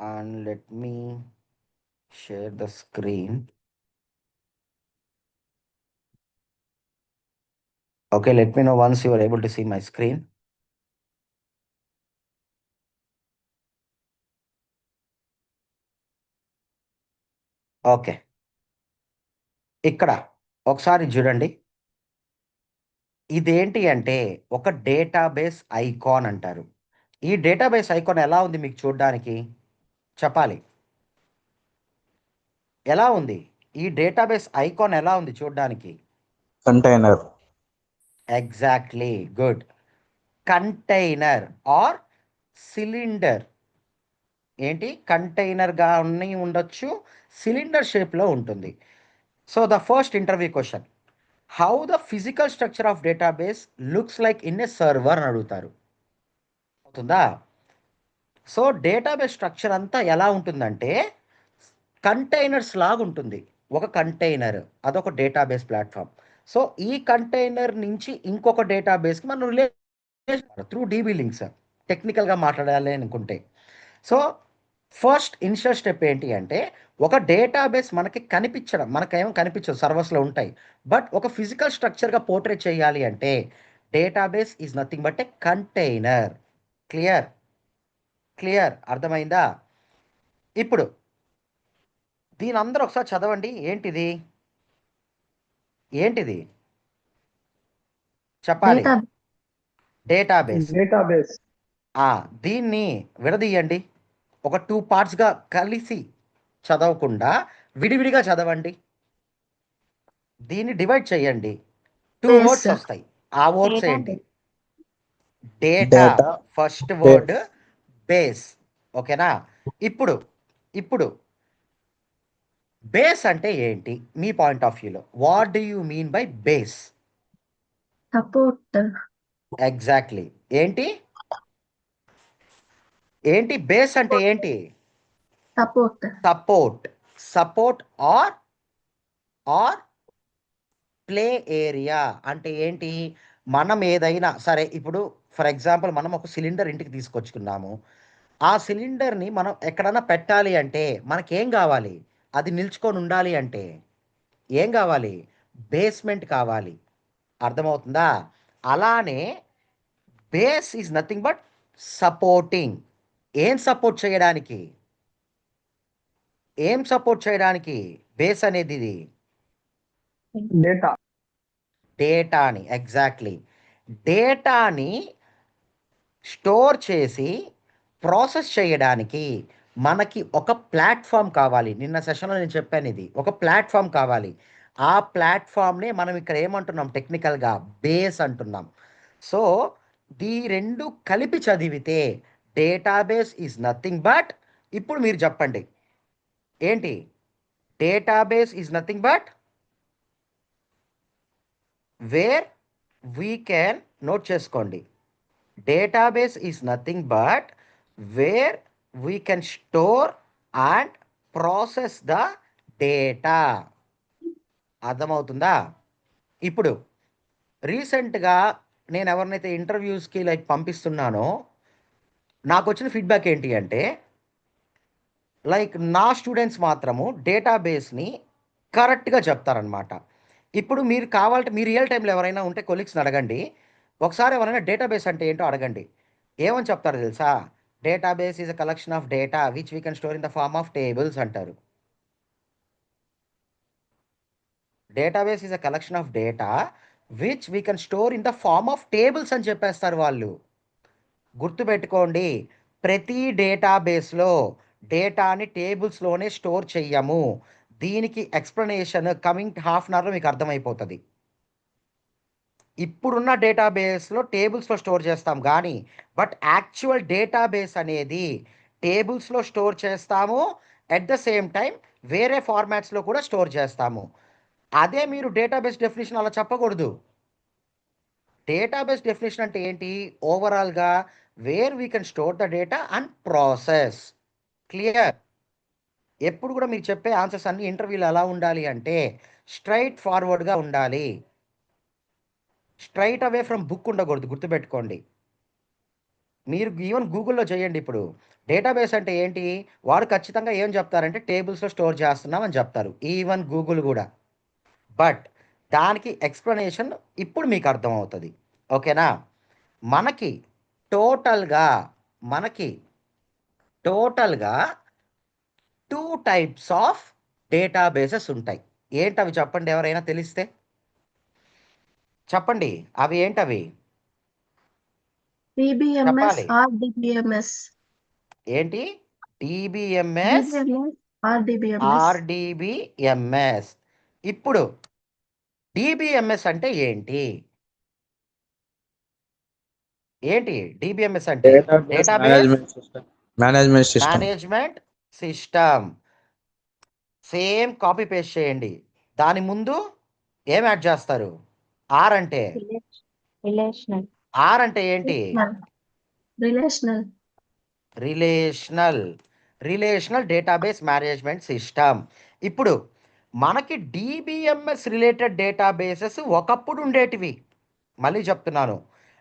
and let me share the screen. Okay, let me know once you are able to see my screen. Okay, ఇక్కడ ఒకసారి చూడండి. ఇదేంటి అంటే ఒక database icon అంటారు. ఈ డేటాబేస్ ఐకాన్ ఎలా ఉంది మీకు చూడడానికి? చెప్పాలి. ఎలా ఉంది ఈ డేటాబేస్ ఐకాన్? ఎలా ఉంది చూడడానికి? Container. Exactly, good. Container or cylinder. ఏంటి? కంటైనర్గా ఉండొచ్చు, సిలిండర్ షేప్లో ఉంటుంది. So the first interview question, how the physical structure of database looks like in a server అని అడుగుతారు. అవుతుందా? సో డేటాబేస్ స్ట్రక్చర్ అంతా ఎలా ఉంటుందంటే కంటైనర్స్ లాగా ఉంటుంది. ఒక కంటైనర్ అదొక డేటాబేస్ ప్లాట్ఫామ్. సో ఈ కంటైనర్ నుంచి ఇంకొక డేటాబేస్కి మనం రిలేషన్ త్రూ డీబీ లింక్స్, టెక్నికల్గా మాట్లాడాలి అనుకుంటే. సో ఫస్ట్ ఇనిషియల్ స్టెప్ ఏంటి అంటే ఒక డేటాబేస్ మనకి కనిపించడం, మనకేమో కనిపించదు, సర్వర్స్లో ఉంటాయి. బట్ ఒక ఫిజికల్ స్ట్రక్చర్గా పోర్ట్రేట్ చేయాలి అంటే database is nothing but a container. Clear? Clear, అర్థమైందా? ఇప్పుడు దీని అందరూ ఒకసారి చదవండి. ఏంటిది? ఏంటిది చెప్పాలి. డేటాబేస్. దీన్ని విడదీయండి. ఒక 2 పార్ట్స్గా కలిసి చదవకుండా విడివిడిగా చదవండి. దీన్ని డివైడ్ చేయండి. 2 వర్డ్స్ వస్తాయి. ఆ వర్డ్స్ ఏంటి? Data first word, base. ఓకేనా? ఇప్పుడు ఇప్పుడు బేస్ అంటే ఏంటి మీ పాయింట్ ఆఫ్ వ్యూలో? What do you mean by base? Support. Exactly. ఏంటి ఏంటి బేస్ అంటే ఏంటి? Support. Support. Support or or play area అంటే ఏంటి? మనం ఏదైనా సరే, ఇప్పుడు ఫర్ ఎగ్జాంపుల్ మనం ఒక సిలిండర్ ఇంటికి తీసుకొచ్చుకున్నాము. ఆ సిలిండర్ని మనం ఎక్కడన్నా పెట్టాలి అంటే మనకేం కావాలి? అది నిల్చుకొని ఉండాలి అంటే ఏం కావాలి? బేస్మెంట్ కావాలి. అర్థమవుతుందా? అలానే base is nothing but supporting. ఏం సపోర్ట్ చేయడానికి? ఏం సపోర్ట్ చేయడానికి బేస్ అనేది? ఇది డేటాని. ఎగ్జాక్ట్లీ. డేటాని స్టోర్ చేసి ప్రాసెస్ చేయడానికి మనకి ఒక ప్లాట్ఫామ్ కావాలి. నిన్న సెషన్లో నేను చెప్పాను, ఇది ఒక ప్లాట్ఫామ్ కావాలి. ఆ ప్లాట్ఫామ్నే మనం ఇక్కడ ఏమంటున్నాం? టెక్నికల్గా బేస్ అంటున్నాం. సో ఈ రెండు కలిపి చదివితే డేటాబేస్ ఈజ్ నథింగ్ బట్, ఇప్పుడు మీరు చెప్పండి ఏంటి? Database is nothing but where we can, note చేసుకోండి, database is nothing but where we can store and process the data. అర్థమవుతుందా? ఇప్పుడు రీసెంట్గా నేను ఎవరినైతే ఇంటర్వ్యూస్కి పంపిస్తున్నానో నాకు వచ్చిన ఫీడ్బ్యాక్ ఏంటి అంటే నా స్టూడెంట్స్ మాత్రము డేటాబేస్ని కరెక్ట్గా చెప్తారనమాట. ఇప్పుడు మీరు కావాలంటే మీ రియల్ టైంలో ఎవరైనా ఉంటే కొలీగ్స్ని అడగండి, ఒకసారి ఎవరైనా డేటాబేస్ అంటే ఏంటో అడగండి, ఏమని చెప్తారు తెలుసా? Database is a collection of data which we can store in the form of tables అంటారు. Database is a collection of data which we can store in the form of tables అని చెప్పేస్తారు వాళ్ళు. గుర్తుపెట్టుకోండి, ప్రతి డేటాబేస్లో డేటాని టేబుల్స్లోనే స్టోర్ చెయ్యము. దీనికి ఎక్స్ప్లెనేషన్ కమింగ్ హాఫ్ అన్ అవర్లో మీకు అర్థమైపోతుంది. ఇప్పుడున్న డేటాబేస్లో టేబుల్స్లో స్టోర్ చేస్తాం కానీ బట్ యాక్చువల్ డేటాబేస్ అనేది టేబుల్స్లో స్టోర్ చేస్తాము, అట్ ద సేమ్ టైం వేరే ఫార్మాట్స్లో కూడా స్టోర్ చేస్తాము. అదే మీరు డేటాబేస్ డెఫినేషన్ అలా చెప్పకూడదు. డేటాబేస్ డెఫినేషన్ అంటే ఏంటి? ఓవరాల్గా wear we can store the data and process. Clear? ఎప్పుడు కూడా మీరు చెప్పే ఆన్సర్స్ అన్ని ఇంటర్వ్యూలో ఎలా ఉండాలి అంటే స్ట్రైట్ ఫార్వర్డ్గా ఉండాలి. స్ట్రైట్ అవే ఫ్రమ్ బుక్ ఉండకూడదు. గుర్తుపెట్టుకోండి. మీరు ఈవెన్ గూగుల్‌లో చేయండి ఇప్పుడు. డేటాబేస్ అంటే ఏంటి? వాడు ఖచ్చితంగా ఏం చెప్తారంటే టేబుల్స్‌లో స్టోర్ చేస్తున్నాం అని చెప్తారు. ఈవెన్ గూగుల్ గూడా. బట్ దానికి ఎక్స్‌ప్లనేషన్ ఇప్పుడు మీకు అర్థమవుతది. ఓకేనా? మనకి టోటల్‌గా మనకి టోటల్‌గా 2 టైప్స్ ఆఫ్ డేటాబేసెస్ ఉంటాయి. ఏంటవి చెప్పండి ఎవరైనా తెలిస్తే? చెప్పండి. అవి ఏంటవి? DBMS చెప్పాలి. or DBMS? ఏంటి? DBMS, DBMS or DBMS? RDBMS. ఇప్పుడు DBMS అంటే ఏంటి? ఏంటి DBMS అంటే? Database database management system. Management system. Same copy paste చేయండి. దాని ముందు ఏం యాడ్ చేస్తారు? ఆర్ అంటే రిలేషనల్ ఆర్ అంటే ఏంటి? Relational. Relational. Relational database management system. ఇప్పుడు మనకి డిబిఎంఎస్ రిలేటెడ్ డేటాబేసెస్ ఒకప్పుడు ఉండేటివి. మళ్ళీ చెప్తున్నాను.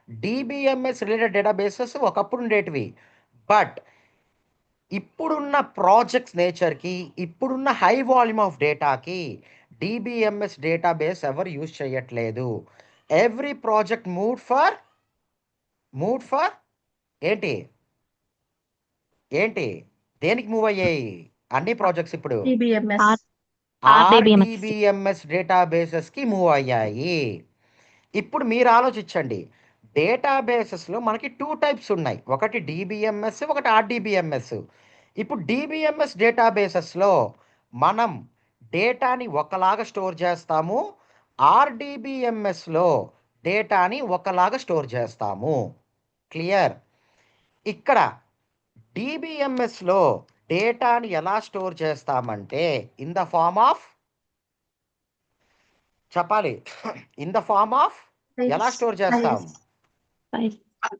డిబిఎంఎస్ రిలేటెడ్ డేటాబేసెస్ ఒకప్పుడు ఉండేటివి. బట్ ఇప్పుడున్న ప్రాజెక్ట్స్ నేచర్కి, ఇప్పుడున్న హై వాల్యూమ్ ఆఫ్ డేటాకి డిబిఎంఎస్ డేటాబేస్ ఎవరు యూజ్ చేయట్లేదు. ఎవ్రీ ప్రాజెక్ట్ మూవ్ ఫర్ ఏంటి ఏంటి దేనికి మూవ్ అయ్యాయి అన్ని ప్రాజెక్ట్స్ ఇప్పుడు? DBMS. ఆర్డిబిఎంఎస్ డేటాబేసెస్కి మూవ్ అయ్యాయి. ఇప్పుడు మీరు ఆలోచించండి. డేటాబేసెస్లో మనకి 2 టైప్స్ ఉన్నాయి. ఒకటి డిబిఎంఎస్, ఒకటి ఆర్డిబిఎంఎస్. ఇప్పుడు డిబిఎంఎస్ డేటాబేసెస్లో మనం డేటాని ఒకలాగా స్టోర్ చేస్తాము. ఆర్డిబిఎంఎస్లో డేటాని ఒకలాగా స్టోర్ చేస్తాము. క్లియర్? ఇక్కడ డిబిఎంఎస్లో డేటాని ఎలా స్టోర్ చేస్తామంటే ఇన్ ద ఫార్మ్ ఆఫ్ చెప్పాలి. ఇన్ ద ఫార్మ్ ఆఫ్ ఎలా Files. స్టోర్ చేస్తాం?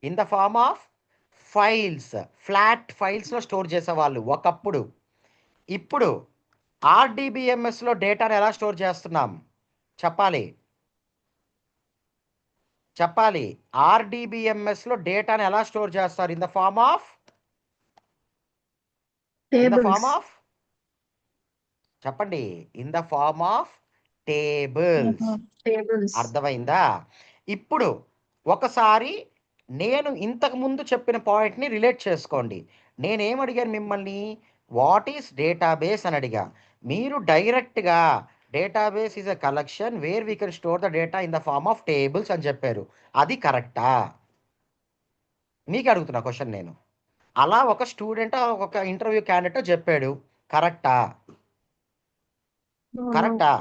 In the form of files. Flat ఫైల్స్లో స్టోర్ చేసేవాళ్ళు ఒకప్పుడు. ఇప్పుడు ఆర్డిబిఎంఎస్లో డేటాను ఎలా స్టోర్ చేస్తున్నాం? చెప్పాలి. చెప్పాలి. ఆర్డిబిఎంఎస్లో డేటాను ఎలా స్టోర్ చేస్తారు? In the form of in the Tables. Form of చెప్పండి. In the form of tables. Tables. అర్థమైందా? ఇప్పుడు ఒకసారి నేను ఇంతకు ముందు చెప్పిన పాయింట్ని రిలేట్ చేసుకోండి. నేనేం అడిగాను మిమ్మల్ని? వాట్ ఈస్ డేటాబేస్ అని అడిగా. మీరు డైరెక్ట్గా database is a collection where we can store the data in the form of tables అని చెప్పారు. అది కరెక్టా? మీకు అడుగుతున్నా క్వశ్చన్ నేను. అలా ఒక స్టూడెంట్ ఒక ఇంటర్వ్యూ క్యాండిడేట్ చెప్పాడు. కరెక్టా? No, no. కరెక్టా?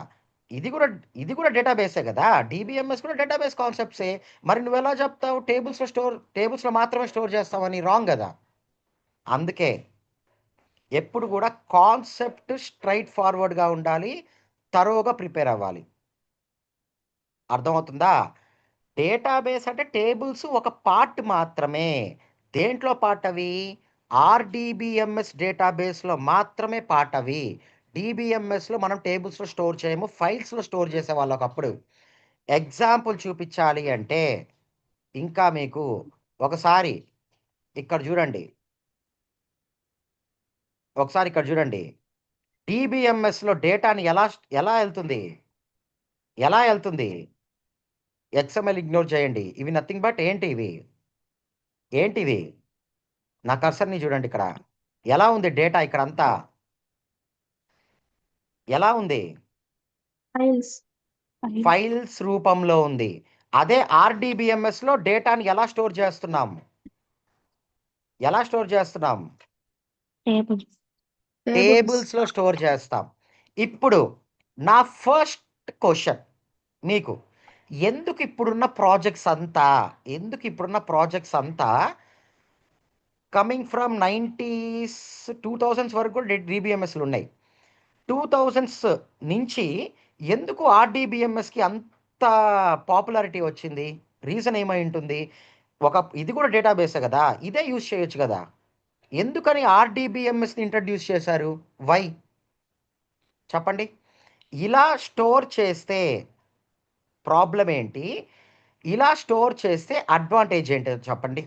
ఇది కూడా డేటాబేసే కదా. డిబిఎంఎస్ కూడా డేటాబేస్ కాన్సెప్ట్సే. మరి నువ్వు ఎలా చెప్తావు టేబుల్స్లో మాత్రమే స్టోర్ చేస్తావని? రాంగ్ కదా. అందుకే ఎప్పుడు కూడా కాన్సెప్ట్ స్ట్రైట్ ఫార్వర్డ్గా ఉండాలి, తరోగా ప్రిపేర్ అవ్వాలి. అర్థమవుతుందా? డేటాబేస్ అంటే టేబుల్స్ ఒక పార్ట్ మాత్రమే. దేంట్లో పార్ట్ అవి? ఆర్డిబిఎంఎస్ డేటాబేస్లో మాత్రమే పార్ట్ అవి. డిబిఎంఎస్లో మనం టేబుల్స్లో స్టోర్ చేయము, ఫైల్స్లో స్టోర్ చేసేవాళ్ళు ఒకప్పుడు. ఎగ్జాంపుల్ చూపించాలి అంటే ఇంకా మీకు ఒకసారి ఇక్కడ చూడండి. ఒకసారి ఇక్కడ చూడండి. డిబిఎంఎస్లో డేటాని ఎలా వెళ్తుంది? ఎలా వెళ్తుంది? ఎక్స్ఎంఎల్ ఇగ్నోర్ చేయండి. ఇవి నథింగ్ బట్ ఏంటివి? నా కర్సర్ని చూడండి. ఇక్కడ ఎలా ఉంది డేటా? ఇక్కడ అంతా ఎలా ఉంది? Files. ఫైల్స్ రూపంలో ఉంది. అదే ఆర్డిబిఎంఎస్లో డేటాని ఎలా స్టోర్ చేస్తున్నాం? Tables. టేబుల్స్లో స్టోర్ చేస్తాం. ఇప్పుడు నా ఫస్ట్ క్వశ్చన్ మీకు, ఎందుకు ఇప్పుడున్న ప్రాజెక్ట్స్ అంతా కమింగ్ ఫ్రమ్ 90s 2000s వరకు కూడా డిబిఎంఎస్లు ఉన్నాయి. 2000s నుంచి ఎందుకు ఆర్డిబిఎంఎస్కి అంత పాపులారిటీ వచ్చింది? రీజన్ ఏమై ఉంటుంది? ఇది కూడా డేటాబేసే కదా, ఇదే యూజ్ చేయొచ్చు కదా. ఎందుకని ఆర్డిబిఎంఎస్ని ఇంట్రడ్యూస్ చేశారు? వై చెప్పండి. ఇలా స్టోర్ చేస్తే ప్రాబ్లం ఏంటి? ఇలా స్టోర్ చేస్తే అడ్వాంటేజ్ ఏంటి చెప్పండి.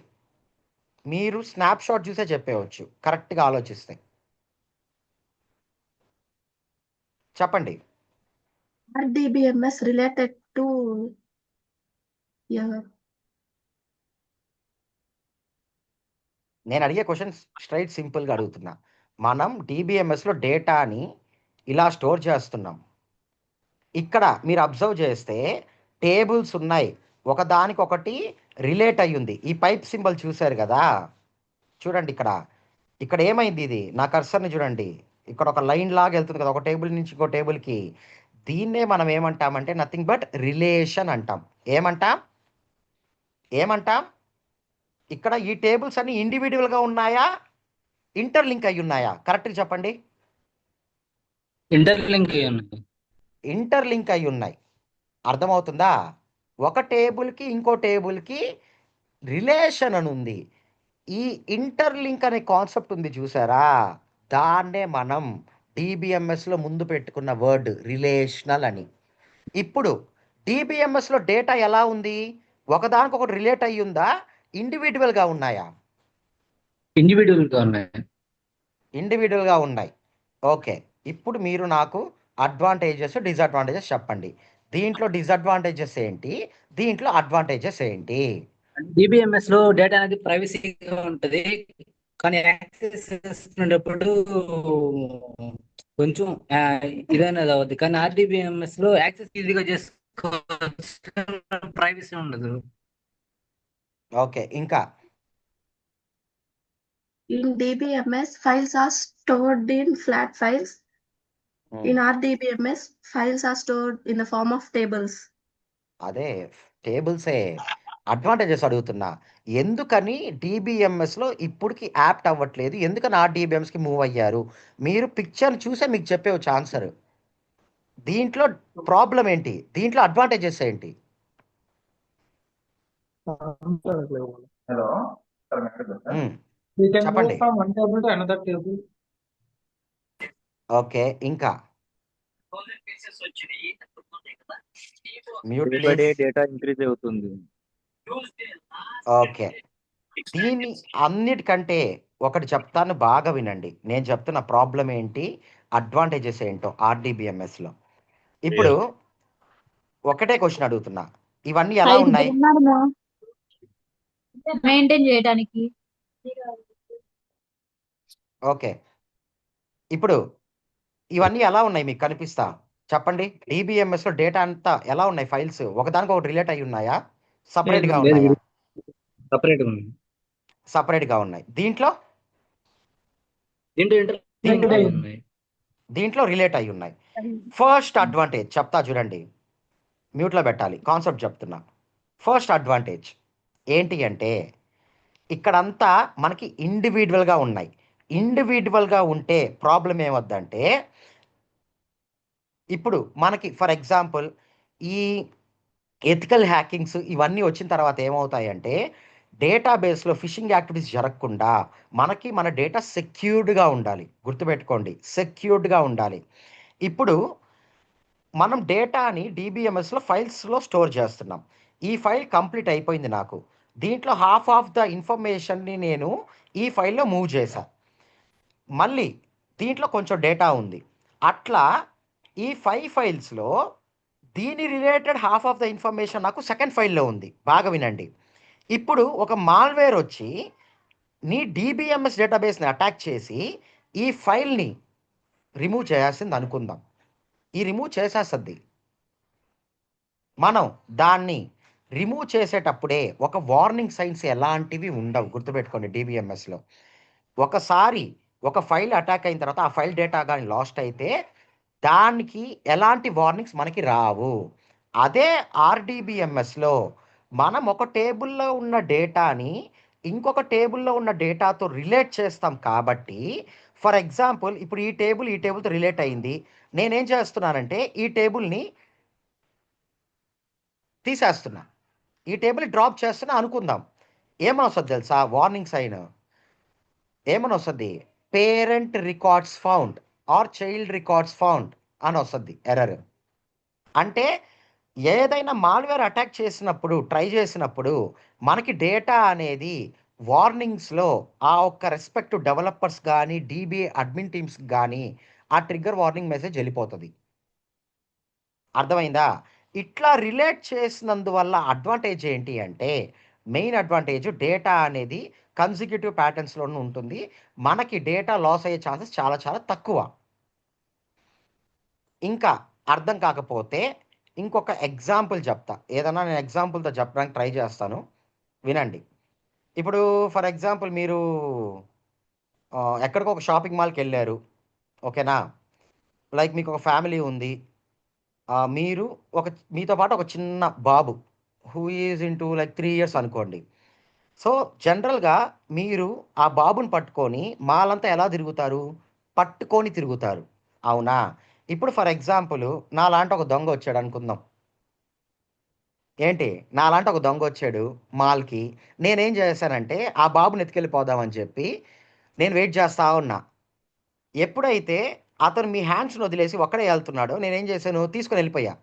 మీరు స్నాప్ షాట్ చూసే చెప్పేయచ్చు కరెక్ట్గా ఆలోచిస్తే. చెప్పండి. RDBMS related to నేను అడిగే క్వశ్చన్ స్ట్రైట్ సింపుల్గా అడుగుతున్నా. మనం డిబిఎంఎస్లో డేటాని ఇలా స్టోర్ చేస్తున్నాం. ఇక్కడ మీరు అబ్జర్వ్ చేస్తే టేబుల్స్ ఉన్నాయి, ఒకదానికొకటి రిలేట్ అయ్యింది. ఈ పైప్ సింబల్ చూశారు కదా, చూడండి ఇక్కడ ఇక్కడ ఏమైంది, ఇది నా కర్సర్ని చూడండి, ఇక్కడ ఒక లైన్ లాగా వెళ్తుంది కదా ఒక టేబుల్ నుంచి ఇంకో టేబుల్కి. దీన్నే మనం ఏమంటామంటే నథింగ్ బట్ రిలేషన్ అంటాం. ఏమంటాం ఏమంటాం ఇక్కడ ఈ టేబుల్స్ అన్ని ఇండివిజువల్గా ఉన్నాయా, ఇంటర్లింక్ అయి ఉన్నాయా? కరెక్ట్గా చెప్పండి. ఇంటర్లింక్ ఇంటర్లింక్ అయి ఉన్నాయి. అర్థమవుతుందా? ఒక టేబుల్కి ఇంకో టేబుల్కి రిలేషన్ అని ఉంది. ఈ ఇంటర్లింక్ అనే కాన్సెప్ట్ ఉంది చూసారా, దాన్నే మనం డిబిఎంఎస్లో ముందు పెట్టుకున్న వర్డ్ రిలేషనల్ అని. ఇప్పుడు డిబిఎంఎస్లో డేటా ఎలా ఉంది, ఒకదానికొకటి రిలేట్ అయ్యి ఉందా, ఇండివిజువల్గా ఉన్నాయా? ఇండివిజువల్గా ఉన్నాయి. ఇండివిజువల్గా ఉన్నాయి. ఓకే, ఇప్పుడు మీరు నాకు అడ్వాంటేజెస్ డిసడ్వాంటేజెస్ చెప్పండి. దీంట్లో డిసడ్వాంటేజెస్ ఏంటి, దీంట్లో అడ్వాంటేజెస్ ఏంటి? డిబిఎంఎస్ లో డేటా అనేది ప్రైవసీగా ఉంటుంది, కానీ యాక్సెస్ చేస్తున్నప్పుడు కొంచెం ఇదనేది అవుద్ది. కానీ ఆర్డిబిఎంఎస్ లో యాక్సెస్ ఈజీగా చేసుకోవచ్చు, ప్రైవసీ ఉండదు. ఓకే, ఇంకా in DBMS, files are stored in flat files. In RDBMS, files are stored in the form of tables. అదే టేబుల్సే అడ్వాంటేజెస్ అడుగుతున్నా. ఎందుకని డిబిఎంఎస్లో ఇప్పటికి యాప్ట్ అవ్వట్లేదు, ఎందుకని ఆర్డిబిఎంఎస్కి మూవ్ అయ్యారు? మీరు పిక్చర్ చూసే మీకు చెప్పేవచ్చు ఆన్సర్. దీంట్లో ప్రాబ్లం ఏంటి, దీంట్లో అడ్వాంటేజెస్ ఏంటి? Hello. చెప్పండి. One table to another table. Okay, ఇంకా mute day by day please. Data increase అవుతుంది. ఓకే, దీన్ని అన్నిటికంటే ఒకటి చెప్తాను, బాగా వినండి. నేను చెప్తున్న ప్రాబ్లం ఏంటి, అడ్వాంటేజెస్ ఏంటో ఆర్డిబిఎంఎస్లో. ఇప్పుడు ఒకటే క్వశ్చన్ అడుగుతున్నా, ఇవన్నీ ఎలా ఉన్నాయి? మెయింటైన్ చేయడానికి. ఓకే, ఇప్పుడు ఇవన్నీ ఎలా ఉన్నాయి మీకు కనిపిస్తా? చెప్పండి. డిబిఎంఎస్లో డేటా అంతా ఎలా ఉన్నాయి, ఫైల్స్ ఒకదానికి ఒకటి రిలేట్ అయి ఉన్నాయా, సపరేట్గా ఉన్నాయా? సపరేట్గా ఉంది. సపరేట్గా ఉన్నాయి. దీంట్లో దీంట్లో రిలేట్ అయి ఉన్నాయి. ఫస్ట్ అడ్వాంటేజ్ చెప్తా చూడండి, మ్యూట్లో పెట్టాలి, కాన్సెప్ట్ చెప్తున్నా. ఫస్ట్ అడ్వాంటేజ్ ఏంటి అంటే ఇక్కడంతా మనకి ఇండివిజువల్గా ఉన్నాయి. ఇండివిజువల్గా ఉంటే ప్రాబ్లం ఏమొద్దంటే, ఇప్పుడు మనకి ఫర్ ఎగ్జాంపుల్ ఈ ఎథికల్ హ్యాకింగ్స్ ఇవన్నీ వచ్చిన తర్వాత ఏమవుతాయంటే, డేటాబేస్లో ఫిషింగ్ యాక్టివిటీస్ జరగకుండా మనకి మన డేటా సెక్యూర్డ్గా ఉండాలి. గుర్తుపెట్టుకోండి, సెక్యూర్డ్గా ఉండాలి. ఇప్పుడు మనం డేటాని డిబిఎంఎస్లో ఫైల్స్లో స్టోర్ చేస్తున్నాం. ఈ ఫైల్ కంప్లీట్ అయిపోయింది నాకు, దీంట్లో హాఫ్ ఆఫ్ ద ఇన్ఫర్మేషన్ని నేను ఈ ఫైల్లో మూవ్ చేశా, మళ్ళీ దీంట్లో కొంచెం డేటా ఉంది. అట్లా ఈ 5 ఫైల్స్లో దీని related half of the information నాకు సెకండ్ ఫైల్లో ఉంది. బాగా వినండి. ఇప్పుడు ఒక మాల్వేర్ వచ్చి నీ డిబిఎంఎస్ డేటాబేస్ని అటాక్ చేసి ఈ ఫైల్ని రిమూవ్ చేయాల్సింది అనుకుందాం. ఈ రిమూవ్ చేసేస్తుంది. మనం దాన్ని రిమూవ్ చేసేటప్పుడే ఒక వార్నింగ్ సైన్స్ ఎలాంటివి ఉండవు, గుర్తుపెట్టుకోండి. డిబిఎంఎస్లో ఒకసారి ఒక ఫైల్ అటాక్ అయిన తర్వాత ఆ ఫైల్ డేటా కానీ లాస్ట్ అయితే దానికి ఎలాంటి వార్నింగ్స్ మనకి రావు. అదే ఆర్డిబిఎంఎస్లో మనం ఒక టేబుల్లో ఉన్న డేటాని ఇంకొక టేబుల్లో ఉన్న డేటాతో రిలేట్ చేస్తాం కాబట్టి, ఫర్ ఎగ్జాంపుల్ ఇప్పుడు ఈ టేబుల్తో రిలేట్ అయింది, నేనేం చేస్తున్నానంటే ఈ టేబుల్ని తీసేస్తున్నా, ఈ టేబుల్ డ్రాప్ చేస్తున్నా అనుకుందాం. ఏమని వస్తుంది తెలుసా వార్నింగ్ సైన్? ఏమని వస్తుంది? Parent records found or child records found అని వస్తుంది ఎర్రర్. అంటే ఏదైనా మాల్వేర్ అటాక్ చేసినప్పుడు, ట్రై చేసినప్పుడు మనకి డేటా అనేది వార్నింగ్స్లో ఆ ఒక్క రెస్పెక్టివ్ డెవలపర్స్ కానీ డీబీఏ అడ్మిన్ టీమ్స్ కానీ ఆ ట్రిగ్గర్ వార్నింగ్ మెసేజ్ వెళ్ళిపోతుంది. అర్థమైందా? ఇట్లా రిలేట్ చేసినందువల్ల అడ్వాంటేజ్ ఏంటి అంటే, మెయిన్ అడ్వాంటేజ్ డేటా అనేది కన్సిక్యూటివ్ ప్యాటర్న్స్లోనే ఉంటుంది. మనకి డేటా లాస్ అయ్యే ఛాన్సెస్ చాలా చాలా తక్కువ. ఇంకా అర్థం కాకపోతే ఇంకొక ఎగ్జాంపుల్ చెప్తా. ఏదన్నా నేను ఎగ్జాంపుల్తో చెప్పడానికి ట్రై చేస్తాను, వినండి. ఇప్పుడు ఫర్ ఎగ్జాంపుల్ మీరు ఎక్కడికో ఒక షాపింగ్ మాల్కి వెళ్ళారు, ఓకేనా? లైక్ మీకు ఒక ఫ్యామిలీ ఉంది. మీరు మీతో పాటు ఒక చిన్న బాబు who is into like 3 years అనుకోండి. సో జనరల్గా మీరు ఆ బాబుని పట్టుకొని మాలంతా ఎలా తిరుగుతారు? పట్టుకొని తిరుగుతారు, అవునా? ఇప్పుడు ఫర్ ఎగ్జాంపుల్ నాలాంటి ఒక దొంగ వచ్చాడు అనుకుందాం. ఏంటి, నాలాంటి ఒక దొంగ వచ్చాడు మాల్కి. నేనేం చేశానంటే ఆ బాబుని ఎత్తుకెళ్ళిపోదామని చెప్పి నేను వెయిట్ చేస్తా ఉన్నా. ఎప్పుడైతే అతను మీ హ్యాండ్స్ని వదిలేసి ఒక్కడే వెళ్తున్నాడో నేనేం చేశాను, తీసుకొని వెళ్ళిపోయా.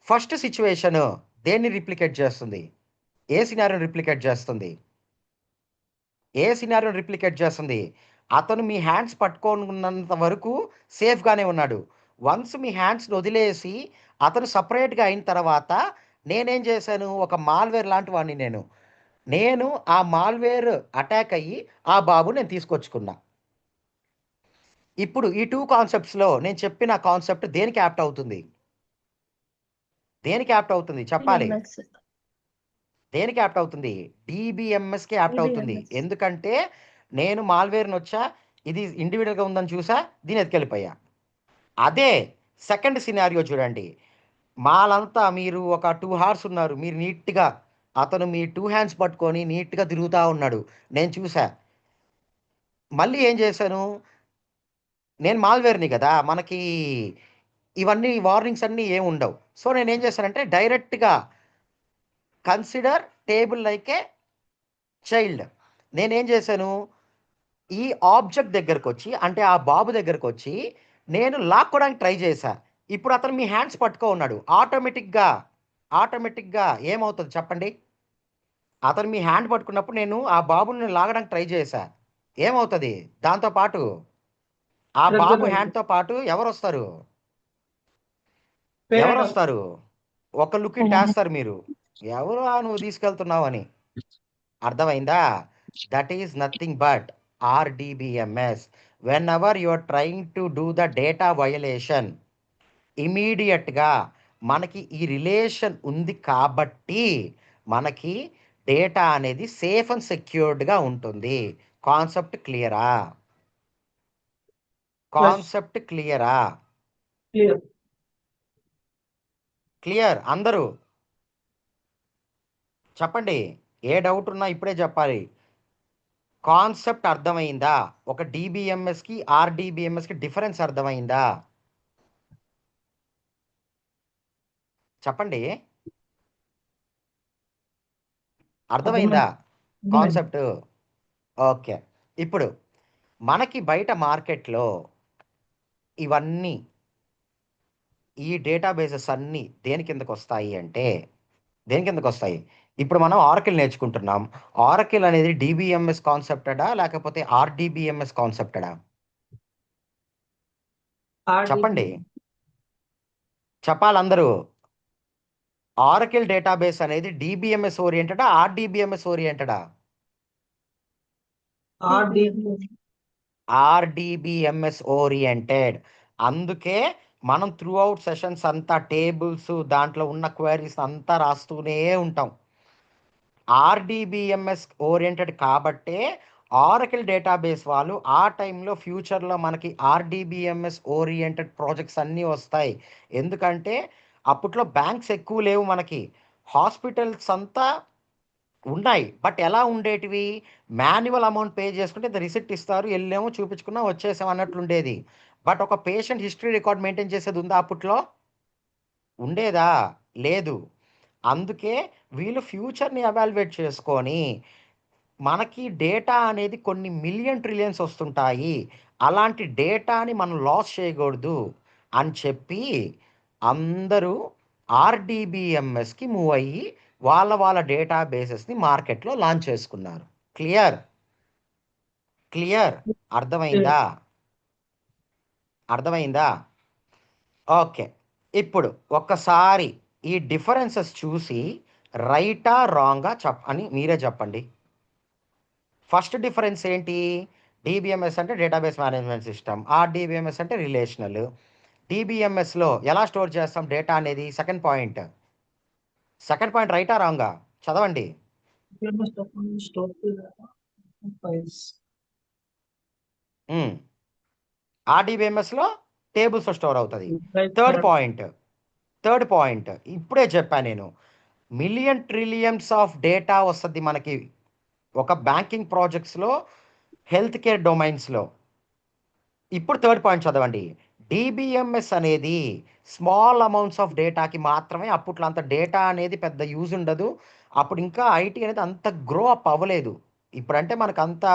ఫస్ట్ సిచ్యువేషన్ దేన్ని రిప్లికేట్ చేస్తుంది? ఏ సినారియోని రిప్లికేట్ చేస్తుంది? అతను మీ హ్యాండ్స్ పట్టుకున్నంత వరకు సేఫ్గానే ఉన్నాడు. వన్స్ మీ హ్యాండ్స్ని వదిలేసి అతను సపరేట్గా అయిన తర్వాత నేనేం చేశాను, ఒక మాల్వేర్ లాంటి వాడిని నేను ఆ మాల్వేర్ అటాక్ అయ్యి ఆ బాబు నేను తీసుకొచ్చుకున్నా. ఇప్పుడు ఈ 2 కాన్సెప్ట్స్లో నేను చెప్పిన కాన్సెప్ట్ దేనికి యాప్ట్ అవుతుంది? చెప్పాలి. DBMS. దేనికి యాప్ట్ అవుతుంది? DBMSకి యాప్ట్ అవుతుంది. DBMS. ఎందుకంటే నేను మాల్వేర్ని వచ్చా, ఇది ఇండివిజువల్గా ఉందని చూసా, దీని ఎత్తుకెళ్ళిపోయా. అదే సెకండ్ సినారియో చూడండి. మాలంతా మీరు ఒక 2 హార్స్ ఉన్నారు, మీరు నీట్గా అతను మీ 2 హ్యాండ్స్ పట్టుకొని నీట్గా తిరుగుతూ ఉన్నాడు, నేను చూసా. మళ్ళీ ఏం చేశాను, నేను మాల్వేర్ని కదా, మనకి ఇవన్నీ వార్నింగ్స్ అన్నీ ఏమి ఉండవు. సో నేనేం చేశానంటే డైరెక్ట్గా consider table like a child. నేనేం చేశాను, ఈ ఆబ్జెక్ట్ దగ్గరకు వచ్చి, అంటే ఆ బాబు దగ్గరకు వచ్చి నేను లాక్కోవడానికి ట్రై చేశా. ఇప్పుడు అతను మీ హ్యాండ్స్ పట్టుకో ఉన్నాడు. ఆటోమేటిక్గా ఏమవుతుంది చెప్పండి? అతను మీ హ్యాండ్ పట్టుకున్నప్పుడు నేను ఆ బాబుని లాగడానికి ట్రై చేశా, ఏమవుతుంది? దాంతోపాటు ఆ బాబు హ్యాండ్తో పాటు ఎవరు వస్తారు? ఒక లుక్ వేస్తారు మీరు, ఎవరు నువ్వు తీసుకెళ్తున్నావు అని. అర్థమైందా? That is nothing but RDBMS. whenever you are trying to do the data violation, ఇమీడియట్గా మనకి ఈ రిలేషన్ ఉంది కాబట్టి మనకి డేటా అనేది సేఫ్ అండ్ సెక్యూర్డ్గా ఉంటుంది. కాన్సెప్ట్ క్లియరా? క్లియర్ అందరూ చెప్పండి. ఏ డౌట్ ఉన్నా ఇప్పుడే చెప్పాలి. కాన్సెప్ట్ అర్థమైందా? ఒక DBMSకి RDBMSకి డిఫరెన్స్ అర్థమైందా? చెప్పండి. అర్థమైందా కాన్సెప్ట్? ఓకే. ఇప్పుడు మనకి బయట మార్కెట్లో ఇవన్నీ ఈ డేటాబేసెస్ అన్నీ దేని కిందకు వస్తాయి అంటే, ఇప్పుడు మనం ఆరకిల్ నేర్చుకుంటున్నాం. ఆరకిల్ అనేది DBMS కాన్సెప్టడా లేకపోతే RDBMS కాన్సెప్టడా? చెప్పండి, చెప్పాలందరూ. ఆరకిల్ డేటాబేస్ అనేది DBMS ఓరియంటెడా RDBMS ఓరియంటెడా? RDBMS oriented. అందుకే మనం త్రూ అవుట్ సెషన్స్ అంతా టేబుల్స్ దాంట్లో ఉన్న క్వైరీస్ అంతా రాస్తూనే ఉంటాం. RDBMS ఓరియంటెడ్ కాబట్టే ఆరకిల్ డేటాబేస్ వాళ్ళు ఆ టైంలో ఫ్యూచర్లో మనకి RDBMS ఓరియంటెడ్ ప్రాజెక్ట్స్ అన్నీ వస్తాయి. ఎందుకంటే అప్పట్లో బ్యాంక్స్ ఎక్కువ లేవు, మనకి హాస్పిటల్స్ అంతా ఉన్నాయి. బట్ ఎలా ఉండేటివి, మాన్యువల్ అమౌంట్ పే చేసుకుంటే ఇంత రిసిప్ట్ ఇస్తారు, వెళ్ళాము చూపించుకున్నాం వచ్చేసాం అన్నట్లు ఉండేది. బట్ ఒక పేషెంట్ హిస్టరీ రికార్డ్ మెయింటైన్ చేసేది ఉందా అప్పట్లో? ఉండేదా? లేదు. అందుకే వీళ్ళు ఫ్యూచర్ని ఎవాల్యుయేట్ చేసుకొని మనకి డేటా అనేది కొన్ని మిలియన్ ట్రిలియన్స్ వస్తుంటాయి, అలాంటి డేటాని మనం లాస్ చేయకూడదు అని చెప్పి అందరూ RDBMSకి మూవ్ అయ్యి వాళ్ళ డేటాబేసెస్ని మార్కెట్లో లాంచ్ చేసుకున్నారు. క్లియర్ అర్థమైందా? ఓకే. ఇప్పుడు ఒక్కసారి ఈ డిఫరెన్సెస్ చూసి రైటా రాంగా అని మీరే చెప్పండి. ఫస్ట్ డిఫరెన్స్ ఏంటి? డిబిఎంఎస్ అంటే డేటాబేస్ మేనేజ్మెంట్ సిస్టమ్, ఆర్డిబిఎంఎస్ అంటే రిలేషనల్. డిబిఎంఎస్లో ఎలా స్టోర్ చేస్తాం డేటా అనేది సెకండ్ పాయింట్ రైటా రాంగా చదవండి. ఆర్డిబిఎంఎస్లో టేబుల్స్ స్టోర్ అవుతుంది. థర్డ్ పాయింట్ ఇప్పుడే చెప్పాను నేను, మిలియన్ ట్రిలియన్స్ ఆఫ్ డేటా వస్తుంది మనకి ఒక బ్యాంకింగ్ ప్రాజెక్ట్స్లో, హెల్త్ కేర్ డొమైన్స్లో. ఇప్పుడు థర్డ్ పాయింట్ చదవండి. డిబిఎంఎస్ అనేది స్మాల్ అమౌంట్స్ ఆఫ్ డేటాకి మాత్రమే. అప్పట్లో అంత డేటా అనేది పెద్ద యూజ్ ఉండదు. అప్పుడు ఇంకా ఐటీ అనేది అంత గ్రో అప్ అవ్వలేదు. ఇప్పుడంటే మనకు అంత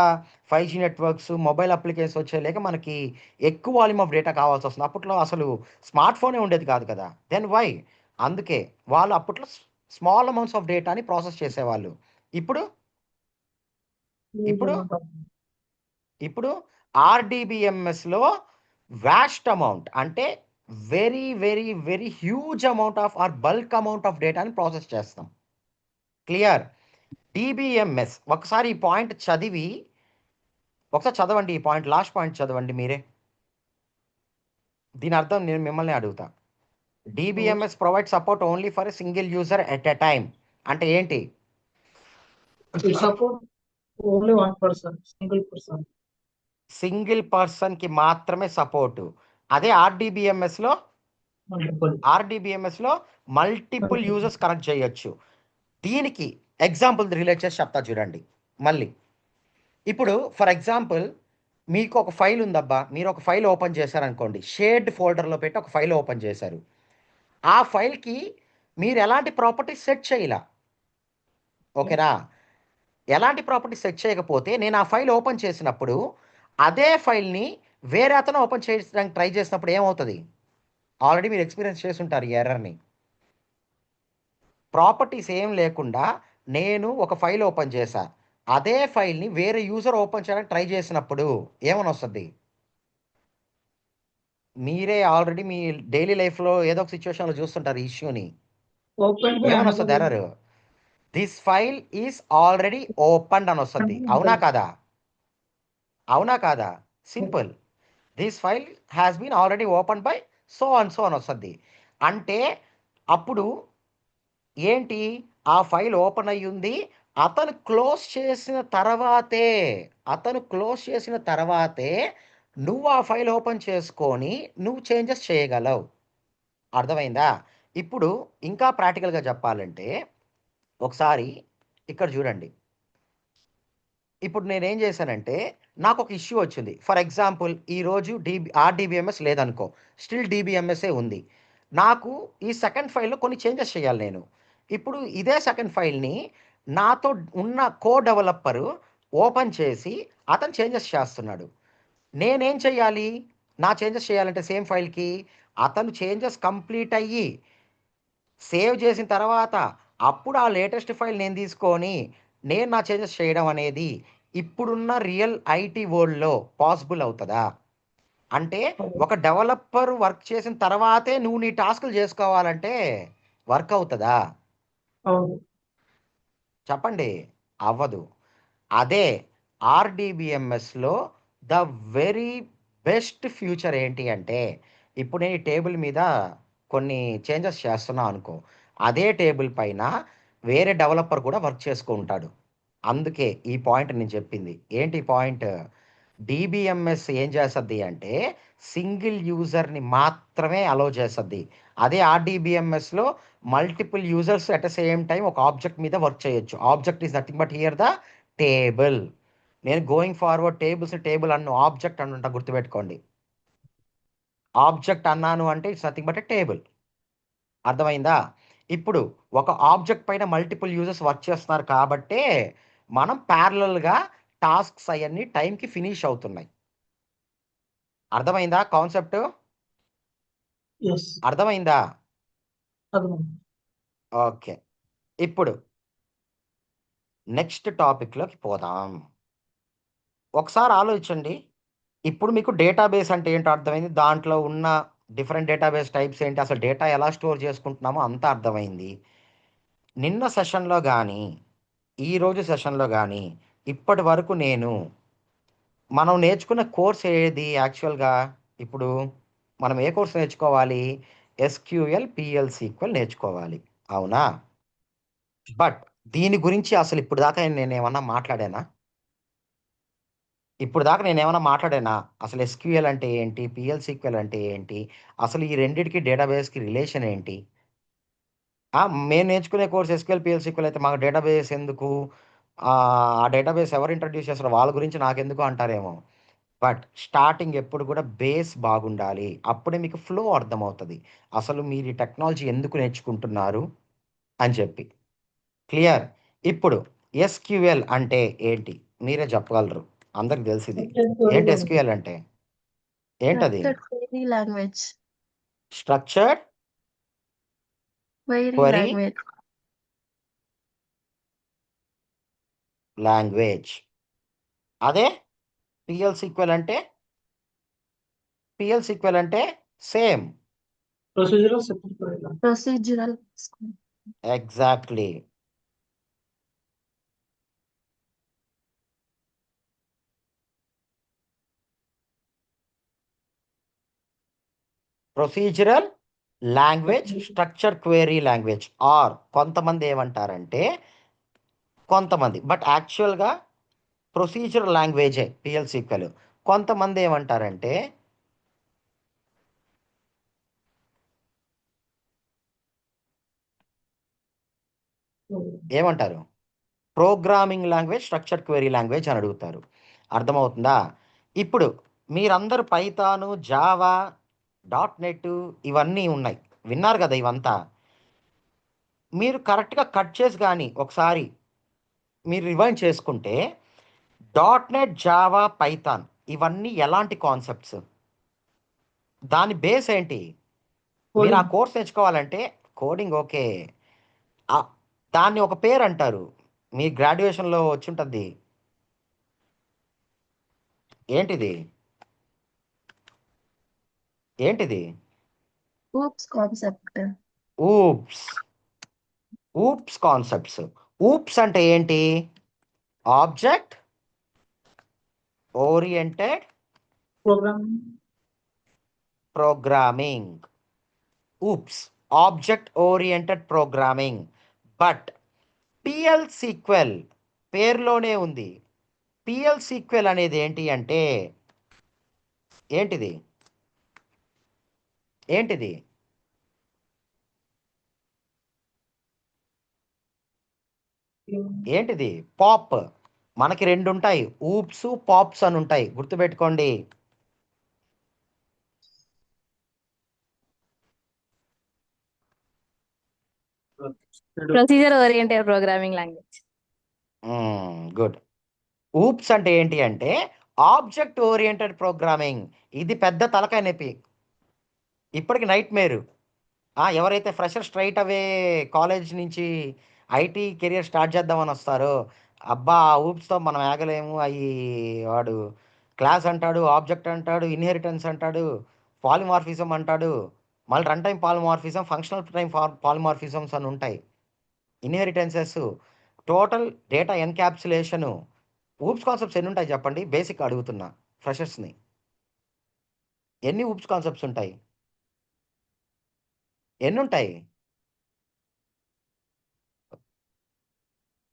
5G నెట్వర్క్స్, మొబైల్ అప్లికేషన్స్ వచ్చేలేక మనకి ఎక్కువ వాల్యూమ్ ఆఫ్ డేటా కావాల్సి వస్తుంది. అప్పట్లో అసలు స్మార్ట్ ఫోనే ఉండేది కాదు కదా. Then why? అందుకే వాళ్ళు అప్పట్లో స్మాల్ అమౌంట్స్ ఆఫ్ డేటాని ప్రాసెస్ చేసేవాళ్ళు. ఇప్పుడు ఇప్పుడు ఆర్డిబిఎంఎస్లో వ్యాస్ట్ అమౌంట్ అంటే very very very huge amount of or bulk amount of డేటాని ప్రాసెస్ చేస్తాం. క్లియర్? డిబిఎంఎస్ ఒకసారి ఈ పాయింట్ ఒకసారి చదవండి. ఈ పాయింట్ లాస్ట్ పాయింట్ చదవండి మీరే. దీని అర్థం నేను మిమ్మల్ని అడుగుతా. DBMS provide support only for a single user at a time అంటే ఏంటి? సింగిల్ పర్సన్కి మాత్రమే సపోర్టు. అదే ఆర్డిబిఎంఎస్లో మల్టిపుల్ యూజర్స్ కనెక్ట్ చేయొచ్చు. దీనికి ఎగ్జాంపుల్ రిలేట్ చేసి చెప్తా చూడండి. మళ్ళీ ఇప్పుడు ఫర్ ఎగ్జాంపుల్ మీకు ఒక ఫైల్ ఉందబ్బా, మీరు ఒక ఫైల్ ఓపెన్ చేశారనుకోండి, షేర్డ్ ఫోల్డర్లో పెట్టి ఒక ఫైల్ ఓపెన్ చేశారు. ఆ ఫైల్కి మీరు ఎలాంటి ప్రాపర్టీస్ సెట్ చేయాల, ఓకేనా? ఎలాంటి ప్రాపర్టీస్ సెట్ చేయకపోతే నేను ఆ ఫైల్ ఓపెన్ చేసినప్పుడు అదే ఫైల్ని వేరే అతను ఓపెన్ చేయడానికి ట్రై చేసినప్పుడు ఏమవుతుంది? ఆల్రెడీ మీరు ఎక్స్పీరియన్స్ చేసి ఉంటారు ఈ ఎర్రర్ని. ప్రాపర్టీస్ ఏం లేకుండా నేను ఒక ఫైల్ ఓపెన్ చేశా, అదే ఫైల్ని వేరే యూజర్ ఓపెన్ చేయడానికి ట్రై చేసినప్పుడు ఏమని వస్తుంది? మీరే ఆల్రెడీ మీ డైలీ లైఫ్లో ఏదో ఒక సిచ్యువేషన్లో చూస్తుంటారు ఈ ఇష్యూని. ఏమని వస్తుంది error? This file is already opened అని వస్తుంది. అవునా కాదా? Simple. This file has been already open by so and so అని వస్తుంది. అంటే అప్పుడు ఏంటి? ఆ ఫైల్ ఓపెన్ అయ్యింది, అతను క్లోజ్ చేసిన తర్వాతే నువ్వు ఆ ఫైల్ ఓపెన్ చేసుకొని నువ్వు చేంజెస్ చేయగలవు. అర్థమైందా? ఇప్పుడు ఇంకా ప్రాక్టికల్గా చెప్పాలంటే ఒకసారి ఇక్కడ చూడండి. ఇప్పుడు నేనేం చేశానంటే నాకు ఒక ఇష్యూ వచ్చింది. ఫర్ ఎగ్జాంపుల్ ఈరోజు ఆర్డిబిఎంఎస్ లేదనుకో, స్టిల్ డిబిఎంఎస్ఏ ఉంది. నాకు ఈ సెకండ్ ఫైల్లో కొన్ని చేంజెస్ చేయాలి నేను. ఇప్పుడు ఇదే సెకండ్ ఫైల్ని నాతో ఉన్న డెవలపరు ఓపెన్ చేసి అతను చేంజెస్ చేస్తున్నాడు. నేనేం చేయాలి? నా చేంజెస్ చేయాలంటే సేమ్ ఫైల్కి అతను చేంజెస్ కంప్లీట్ అయ్యి సేవ్ చేసిన తర్వాత అప్పుడు ఆ లేటెస్ట్ ఫైల్ నేను తీసుకొని నేను నా చేంజెస్ చేయడం అనేది ఇప్పుడున్న రియల్ ఐటీ వరల్డ్లో పాసిబుల్ అవుతుందా? అంటే ఒక డెవలపర్ వర్క్ చేసిన తర్వాతే నువ్వు నీ టాస్కులు చేసుకోవాలంటే వర్క్ అవుతుందా? చెప్పండి. అవ్వదు. అదే ఆర్డిబిఎంఎస్లో ద వెరీ బెస్ట్ ఫ్యూచర్ ఏంటి అంటే, ఇప్పుడు నేను ఈ టేబుల్ మీద కొన్ని చేంజెస్ చేస్తున్నా అనుకో, అదే టేబుల్ పైన వేరే డెవలపర్ కూడా వర్క్ చేసుకుంటాడు. అందుకే ఈ పాయింట్ నేను చెప్పింది. ఏంటి పాయింట్? డిబిఎంఎస్ ఏం చేస్తుంది అంటే సింగిల్ యూజర్ని మాత్రమే అలో చేస్తుంది. అదే ఆర్డిబిఎంఎస్లో multiple users at the same time ఒక ఆబ్జెక్ట్ మీద వర్క్ చేయొచ్చు. Object is nothing but here the table. నేను గోయింగ్ ఫార్వర్డ్ టేబుల్ అన్ను ఆబ్జెక్ట్ అనుంటా, గుర్తుపెట్టుకోండి. ఆబ్జెక్ట్ అన్నాను అంటే it's nothing but a table. అర్థమైందా? ఇప్పుడు ఒక ఆబ్జెక్ట్ పైన మల్టిపుల్ యూజర్స్ వర్క్ చేస్తున్నారు కాబట్టే మనం ప్యారలల్గా టాస్క్స్ అవన్నీ టైంకి ఫినిష్ అవుతున్నాయి. అర్థమైందా కాన్సెప్ట్? అర్థమైందా? ఓకే. ఇప్పుడు నెక్స్ట్ టాపిక్లోకి పోదాం. ఒకసారి ఆలోచించండి. ఇప్పుడు మీకు డేటాబేస్ అంటే ఏంటో అర్థమైంది. దాంట్లో ఉన్న డిఫరెంట్ డేటాబేస్ టైప్స్ ఏంటి, అసలు డేటా ఎలా స్టోర్ చేసుకుంటున్నామో అంతా అర్థమైంది. నిన్న సెషన్లో కానీ ఈరోజు సెషన్లో కానీ ఇప్పటి వరకు మనం నేర్చుకున్న కోర్స్ ఏది యాక్చువల్గా? ఇప్పుడు మనం ఏ కోర్స్ నేర్చుకోవాలి? ఎస్క్యూఎల్ పిఎల్సీక్వెల్ నేర్చుకోవాలి, అవునా? బట్ దీని గురించి అసలు ఇప్పుడు దాకా నేనేమన్నా మాట్లాడానా? ఇప్పుడు దాకా నేనేమన్నా మాట్లాడానా? అసలు ఎస్క్యూఎల్ అంటే ఏంటి, పిఎల్సీక్వెల్ అంటే ఏంటి, అసలు ఈ రెండిటికి డేటాబేస్కి రిలేషన్ ఏంటి? మేము నేర్చుకునే కోర్స్ ఎస్క్యూఎల్ పిఎల్సీక్వెల్ అయితే మాకు డేటాబేస్ ఎందుకు? ఆ డేటాబేస్ ఎవరు ఇంట్రడ్యూస్ చేస్తారు, వాళ్ళ గురించి నాకెందుకు అంటారేమో. బట్ స్టార్టింగ్ ఎప్పుడు కూడా బేస్ బాగుండాలి. అప్పుడే మీకు ఫ్లో అర్థమవుతుంది, అసలు మీరు ఈ టెక్నాలజీ ఎందుకు నేర్చుకుంటున్నారు అని చెప్పి. క్లియర్? ఇప్పుడు ఎస్క్యూఎల్ అంటే ఏంటి మీరే చెప్పగలరు, అందరికి తెలిసింది. ఏంటి ఎస్క్యూఎల్ అంటే? ఏంటది? Structured query language. Structured Query query language. Language. అదే పిఎల్సీక్వెల్ అంటే? పిఎల్సీక్వెల్ అంటే same Procedural separate. Procedural. Exactly. Procedural language, structure query language, or కొంతమంది ఏమంటారంటే, కొంతమంది బట్ యాక్చువల్గా ప్రొసీజరల్ లాంగ్వేజే పిఎల్సీక్వెల్. కొంతమంది ఏమంటారంటే ఏమంటారు, programming language, structure query language అని అడుగుతారు. అర్థమవుతుందా? ఇప్పుడు మీరందరూ పైథాను, జావా, .NET ఇవన్నీ ఉన్నాయి, విన్నారు కదా ఇవంతా. మీరు కరెక్ట్గా కట్ చేసి కానీ ఒకసారి మీరు రివైండ్ చేసుకుంటే .NET, జావా, పైథాన్ ఇవన్నీ ఎలాంటి కాన్సెప్ట్స్, దాని బేస్ ఏంటి? మీరు ఆ కోర్స్ నేర్చుకోవాలంటే కోడింగ్ ఓకే, ఆ, దాన్ని ఒక పేరు అంటారు, మీ గ్రాడ్యుయేషన్లో వచ్చి ఉంటుంది. ఏంటిది? ఏంటిది? Oops concept. Oops. Oops concepts. Oops అంటే ఏంటి? Object oriented Programming. Programming. Oops object oriented programming. But PL SQL పేరులోనే ఉంది. పిఎల్సీక్వెల్ అనేది ఏంటి అంటే ఏంటిది? ఏంటిది? ఏంటిది? పాప్. మనకి రెండు ఉంటాయి, ఊప్స్, పాప్స్ అని ఉంటాయి, గుర్తుపెట్టుకోండి. Procedure oriented programming language. Good. Oops అంటే ఏంటి అంటే ఆబ్జెక్ట్ ఓరియంటెడ్ ప్రోగ్రామింగ్. ఇది పెద్ద తలకాయ నొప్పి, ఇప్పటికి నైట్ మేరు. ఎవరైతే ఫ్రెషర్ స్ట్రైట్ అవే కాలేజ్ నుంచి ఐటీ కెరియర్ స్టార్ట్ చేద్దామని వస్తారో, అబ్బా ఆ ఊప్స్తో మనం ఆగలేము, అవి వాడు క్లాస్ అంటాడు, ఆబ్జెక్ట్ అంటాడు, ఇన్హెరిటెన్స్ అంటాడు, పాలిమార్ఫిజం అంటాడు, మళ్ళీ run time polymorphism, functional time polymorphisms అని ఉంటాయి, inheritances, total data encapsulation. Oops concepts ఎన్ని ఉంటాయి చెప్పండి, బేసిక్ అడుగుతున్నా ఫ్రెషర్స్ని. ఎన్ని ఊప్స్ కాన్సెప్ట్స్ ఉంటాయి? ఎన్ని ఉంటాయి?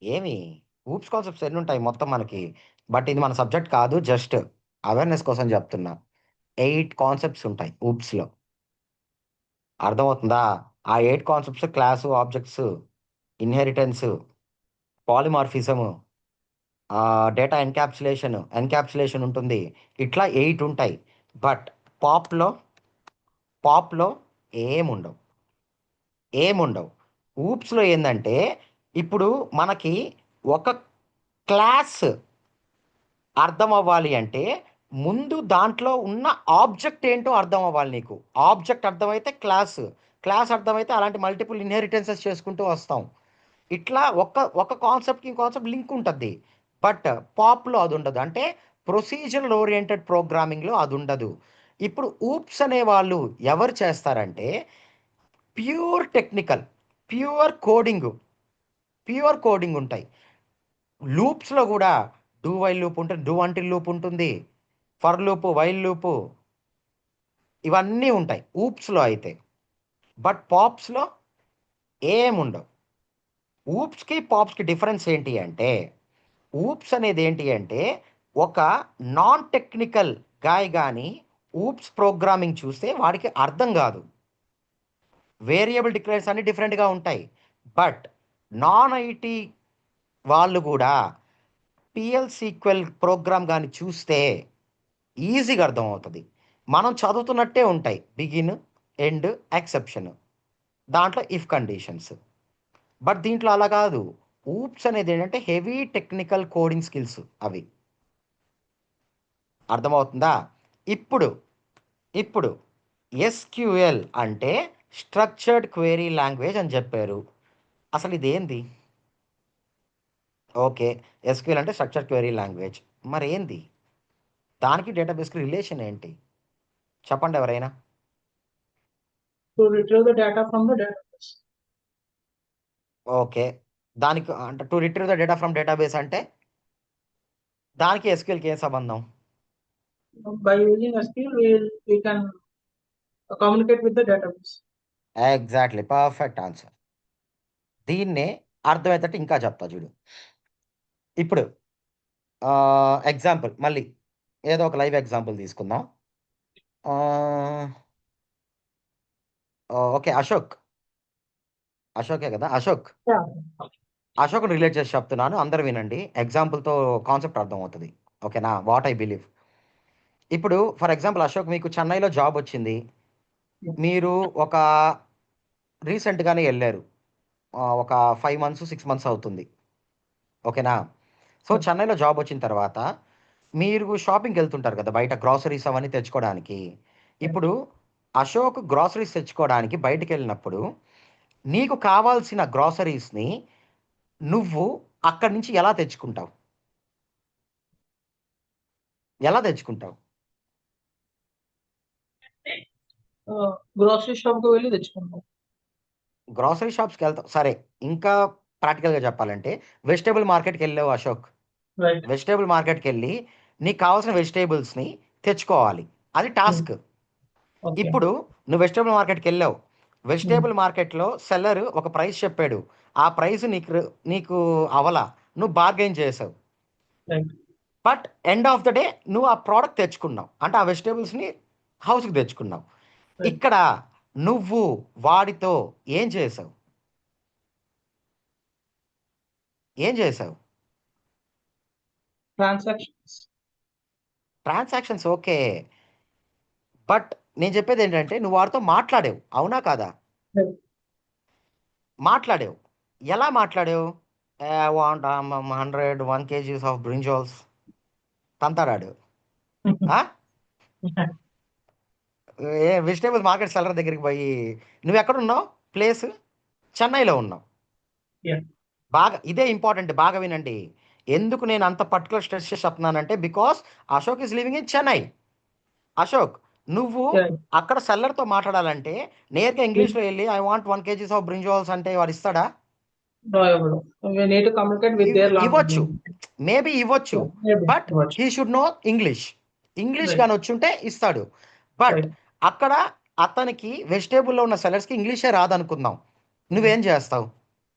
ఏమి ఊప్స్ కాన్సెప్ట్స్ ఎన్ని ఉంటాయి మొత్తం మనకి? బట్ ఇది మన సబ్జెక్ట్ కాదు, జస్ట్ అవేర్నెస్ కోసం చెప్తున్నా. 8 కాన్సెప్ట్స్ ఉంటాయి ఊప్స్లో, అర్థమవుతుందా? ఆ 8 concepts class, objects, inheritance, polymorphism, data encapsulation ఉంటుంది. ఇట్లా 8 ఉంటాయి. బట్ పాప్లో పాప్లో ఏముండవు. ఊప్స్లో ఏంటంటే, ఇప్పుడు మనకి ఒక క్లాస్ అర్థం అవ్వాలి అంటే ముందు దాంట్లో ఉన్న ఆబ్జెక్ట్ ఏంటో అర్థం అవ్వాలి నీకు. ఆబ్జెక్ట్ అర్థమైతే క్లాస్ అర్థమైతే అలాంటి మల్టిపుల్ ఇన్హెరిటెన్సెస్ చేసుకుంటూ వస్తాం. ఇట్లా ఒక కాన్సెప్ట్కి ఇంకో కాన్సెప్ట్ లింక్ ఉంటుంది. బట్ పాప్లో అది ఉండదు. అంటే ప్రొసీజరల్ ఓరియంటెడ్ ప్రోగ్రామింగ్లో అది ఉండదు. ఇప్పుడు ఊప్స్ అనే వాళ్ళు ఎవరు చేస్తారంటే ప్యూర్ టెక్నికల్, ప్యూర్ కోడింగ్ ఉంటాయి. లూప్స్లో కూడా డూ వైల్ లూప్ ఉంటుంది, డూ అంటిల్ లూప్ ఉంటుంది, ఫర్ లూపు, వైల్ లూపు, ఇవన్నీ ఉంటాయి ఊప్స్లో అయితే. బట్ పాప్స్లో ఏముండవు. ఊప్స్కి పాప్స్కి డిఫరెన్స్ ఏంటి అంటే, ఊప్స్ అనేది ఏంటి అంటే ఒక నాన్ టెక్నికల్ గాయ్ కానీ ఊప్స్ ప్రోగ్రామింగ్ చూస్తే వాడికి అర్థం కాదు. వేరియబుల్ డిక్లేర్స్ అన్ని డిఫరెంట్గా ఉంటాయి. బట్ నాన్ ఐటీ వాళ్ళు కూడా పిఎల్సీక్వెల్ ప్రోగ్రామ్ కానీ చూస్తే ఈజీగా అర్థమవుతుంది. మనం చదువుతున్నట్టే ఉంటాయి, బిగిన్, ఎండ్, ఎక్సెప్షన్, దాంట్లో ఇఫ్ కండిషన్స్. బట్ దీంట్లో అలా కాదు. ఊప్స్ అనేది ఏంటంటే హెవీ టెక్నికల్ కోడింగ్ స్కిల్స్ అవి. అర్థమవుతుందా? ఇప్పుడు ఎస్క్యూఎల్ అంటే స్ట్రక్చర్డ్ క్వెరీ లాంగ్వేజ్ అని చెప్పారు. అసలు ఇదేంది? ఓకే, ఎస్క్యూఎల్ అంటే స్ట్రక్చర్డ్ క్వెరీ లాంగ్వేజ్. మరి ఏంది దానికి డేటాబేస్కి రిలేషన్ ఏంటి? చెప్పండి ఎవరైనా. To retrieve the data from the database. Okay, దానికి అంటే to retrieve the data from database అంటే దానికి ఎస్క్యూఎల్కి ఏం సంబంధం? By using SQL, we can communicate with the database. Exactly, perfect answer. దీన్నే అర్థమయ్యేటట్టు ఇంకా చెప్తా చూడు. ఇప్పుడు ఎగ్జాంపుల్, మళ్ళీ ఏదో ఒక లైవ్ ఎగ్జాంపుల్ తీసుకుందాం. ఓకే, అశోకే కదా, Yeah. అశోక్ని రిలేట్ చేసి చెప్తున్నాను, అందరు వినండి. ఎగ్జాంపుల్తో కాన్సెప్ట్ అర్థమవుతుంది. ఓకేనా? What I believe. ఇప్పుడు ఫర్ ఎగ్జాంపుల్ అశోక్, మీకు చెన్నైలో జాబ్ వచ్చింది. మీరు ఒక రీసెంట్గానే వెళ్ళారు, ఒక 5 months 6 months అవుతుంది. ఓకేనా? సో చెన్నైలో జాబ్ వచ్చిన తర్వాత మీరు షాపింగ్కి వెళ్తుంటారు కదా బయట, గ్రాసరీస్ అవన్నీ తెచ్చుకోవడానికి. ఇప్పుడు అశోక్ గ్రాసరీస్ తెచ్చుకోవడానికి బయటికి వెళ్ళినప్పుడు నీకు కావాల్సిన గ్రాసరీస్ని నువ్వు అక్కడి నుంచి ఎలా తెచ్చుకుంటావు? Grocery shop కు వెళ్ళి తెచ్చుకుంటాం. గ్రాసరీ షాప్స్కి వెళ్తావు, సరే. ఇంకా ప్రాక్టికల్గా చెప్పాలంటే వెజిటేబుల్ మార్కెట్కి వెళ్ళావు అశోక్. Right. వెజిటేబుల్ మార్కెట్కి వెళ్ళి నీకు కావాల్సిన వెజిటేబుల్స్ని తెచ్చుకోవాలి, అది టాస్క్. Okay. ఇప్పుడు నువ్వు వెజిటేబుల్ మార్కెట్కి వెళ్ళావు, వెజిటేబుల్ మార్కెట్లో సెల్లర్ ఒక ప్రైస్ చెప్పాడు, ఆ ప్రైస్ నీకు అవలా, నువ్వు బార్గెయిన్ చేసావు. Right. But end of the day నువ్వు ఆ ప్రోడక్ట్ తెచ్చుకున్నావు, అంటే ఆ వెజిటేబుల్స్ని హౌస్కి తెచ్చుకున్నావు. Right. ఇక్కడ నువ్వు వాడితో ఏం చేసావు? Transactions okay. బట్ నేను చెప్పేది ఏంటంటే నువ్వు వాడితో మాట్లాడావు, అవునా కాదా? Right. మాట్లాడావు. ఎలా మాట్లాడావు? వాంట్ 100 kgs ఆఫ్ బ్రింజాల్స్ తంతాడాడు. వెజిటేబుల్ మార్కెట్ సెల్లర్ దగ్గరికి పోయి, నువ్వు ఎక్కడున్నావు? ప్లేస్ చెన్నైలో ఉన్నావు. Yeah. బాగా ఇదే ఇంపార్టెంట్, బాగా వినండి. ఎందుకు నేను అంత పర్టికులర్ స్ట్రెస్ చేసి చెప్తున్నానంటే because Ashok is living in Chennai. Ashok, నువ్వు Yeah. అక్కడ సెల్లర్తో మాట్లాడాలంటే నేరుగా ఇంగ్లీష్లో వెళ్ళి I want 1 kgs of brinjals అంటే వాడు ఇస్తాడా? No, we need to communicate with their language. ఇవ్వచ్చు, మేబీ ఇవ్వచ్చు, Maybe. But he should know English Right. కానీ వచ్చుంటే ఇస్తాడు. But Right. అక్కడ అతనికి వెజిటేబుల్లో ఉన్న సెల్లర్స్కి ఇంగ్లీషే రాదనుకుందాం, నువ్వేం చేస్తావు?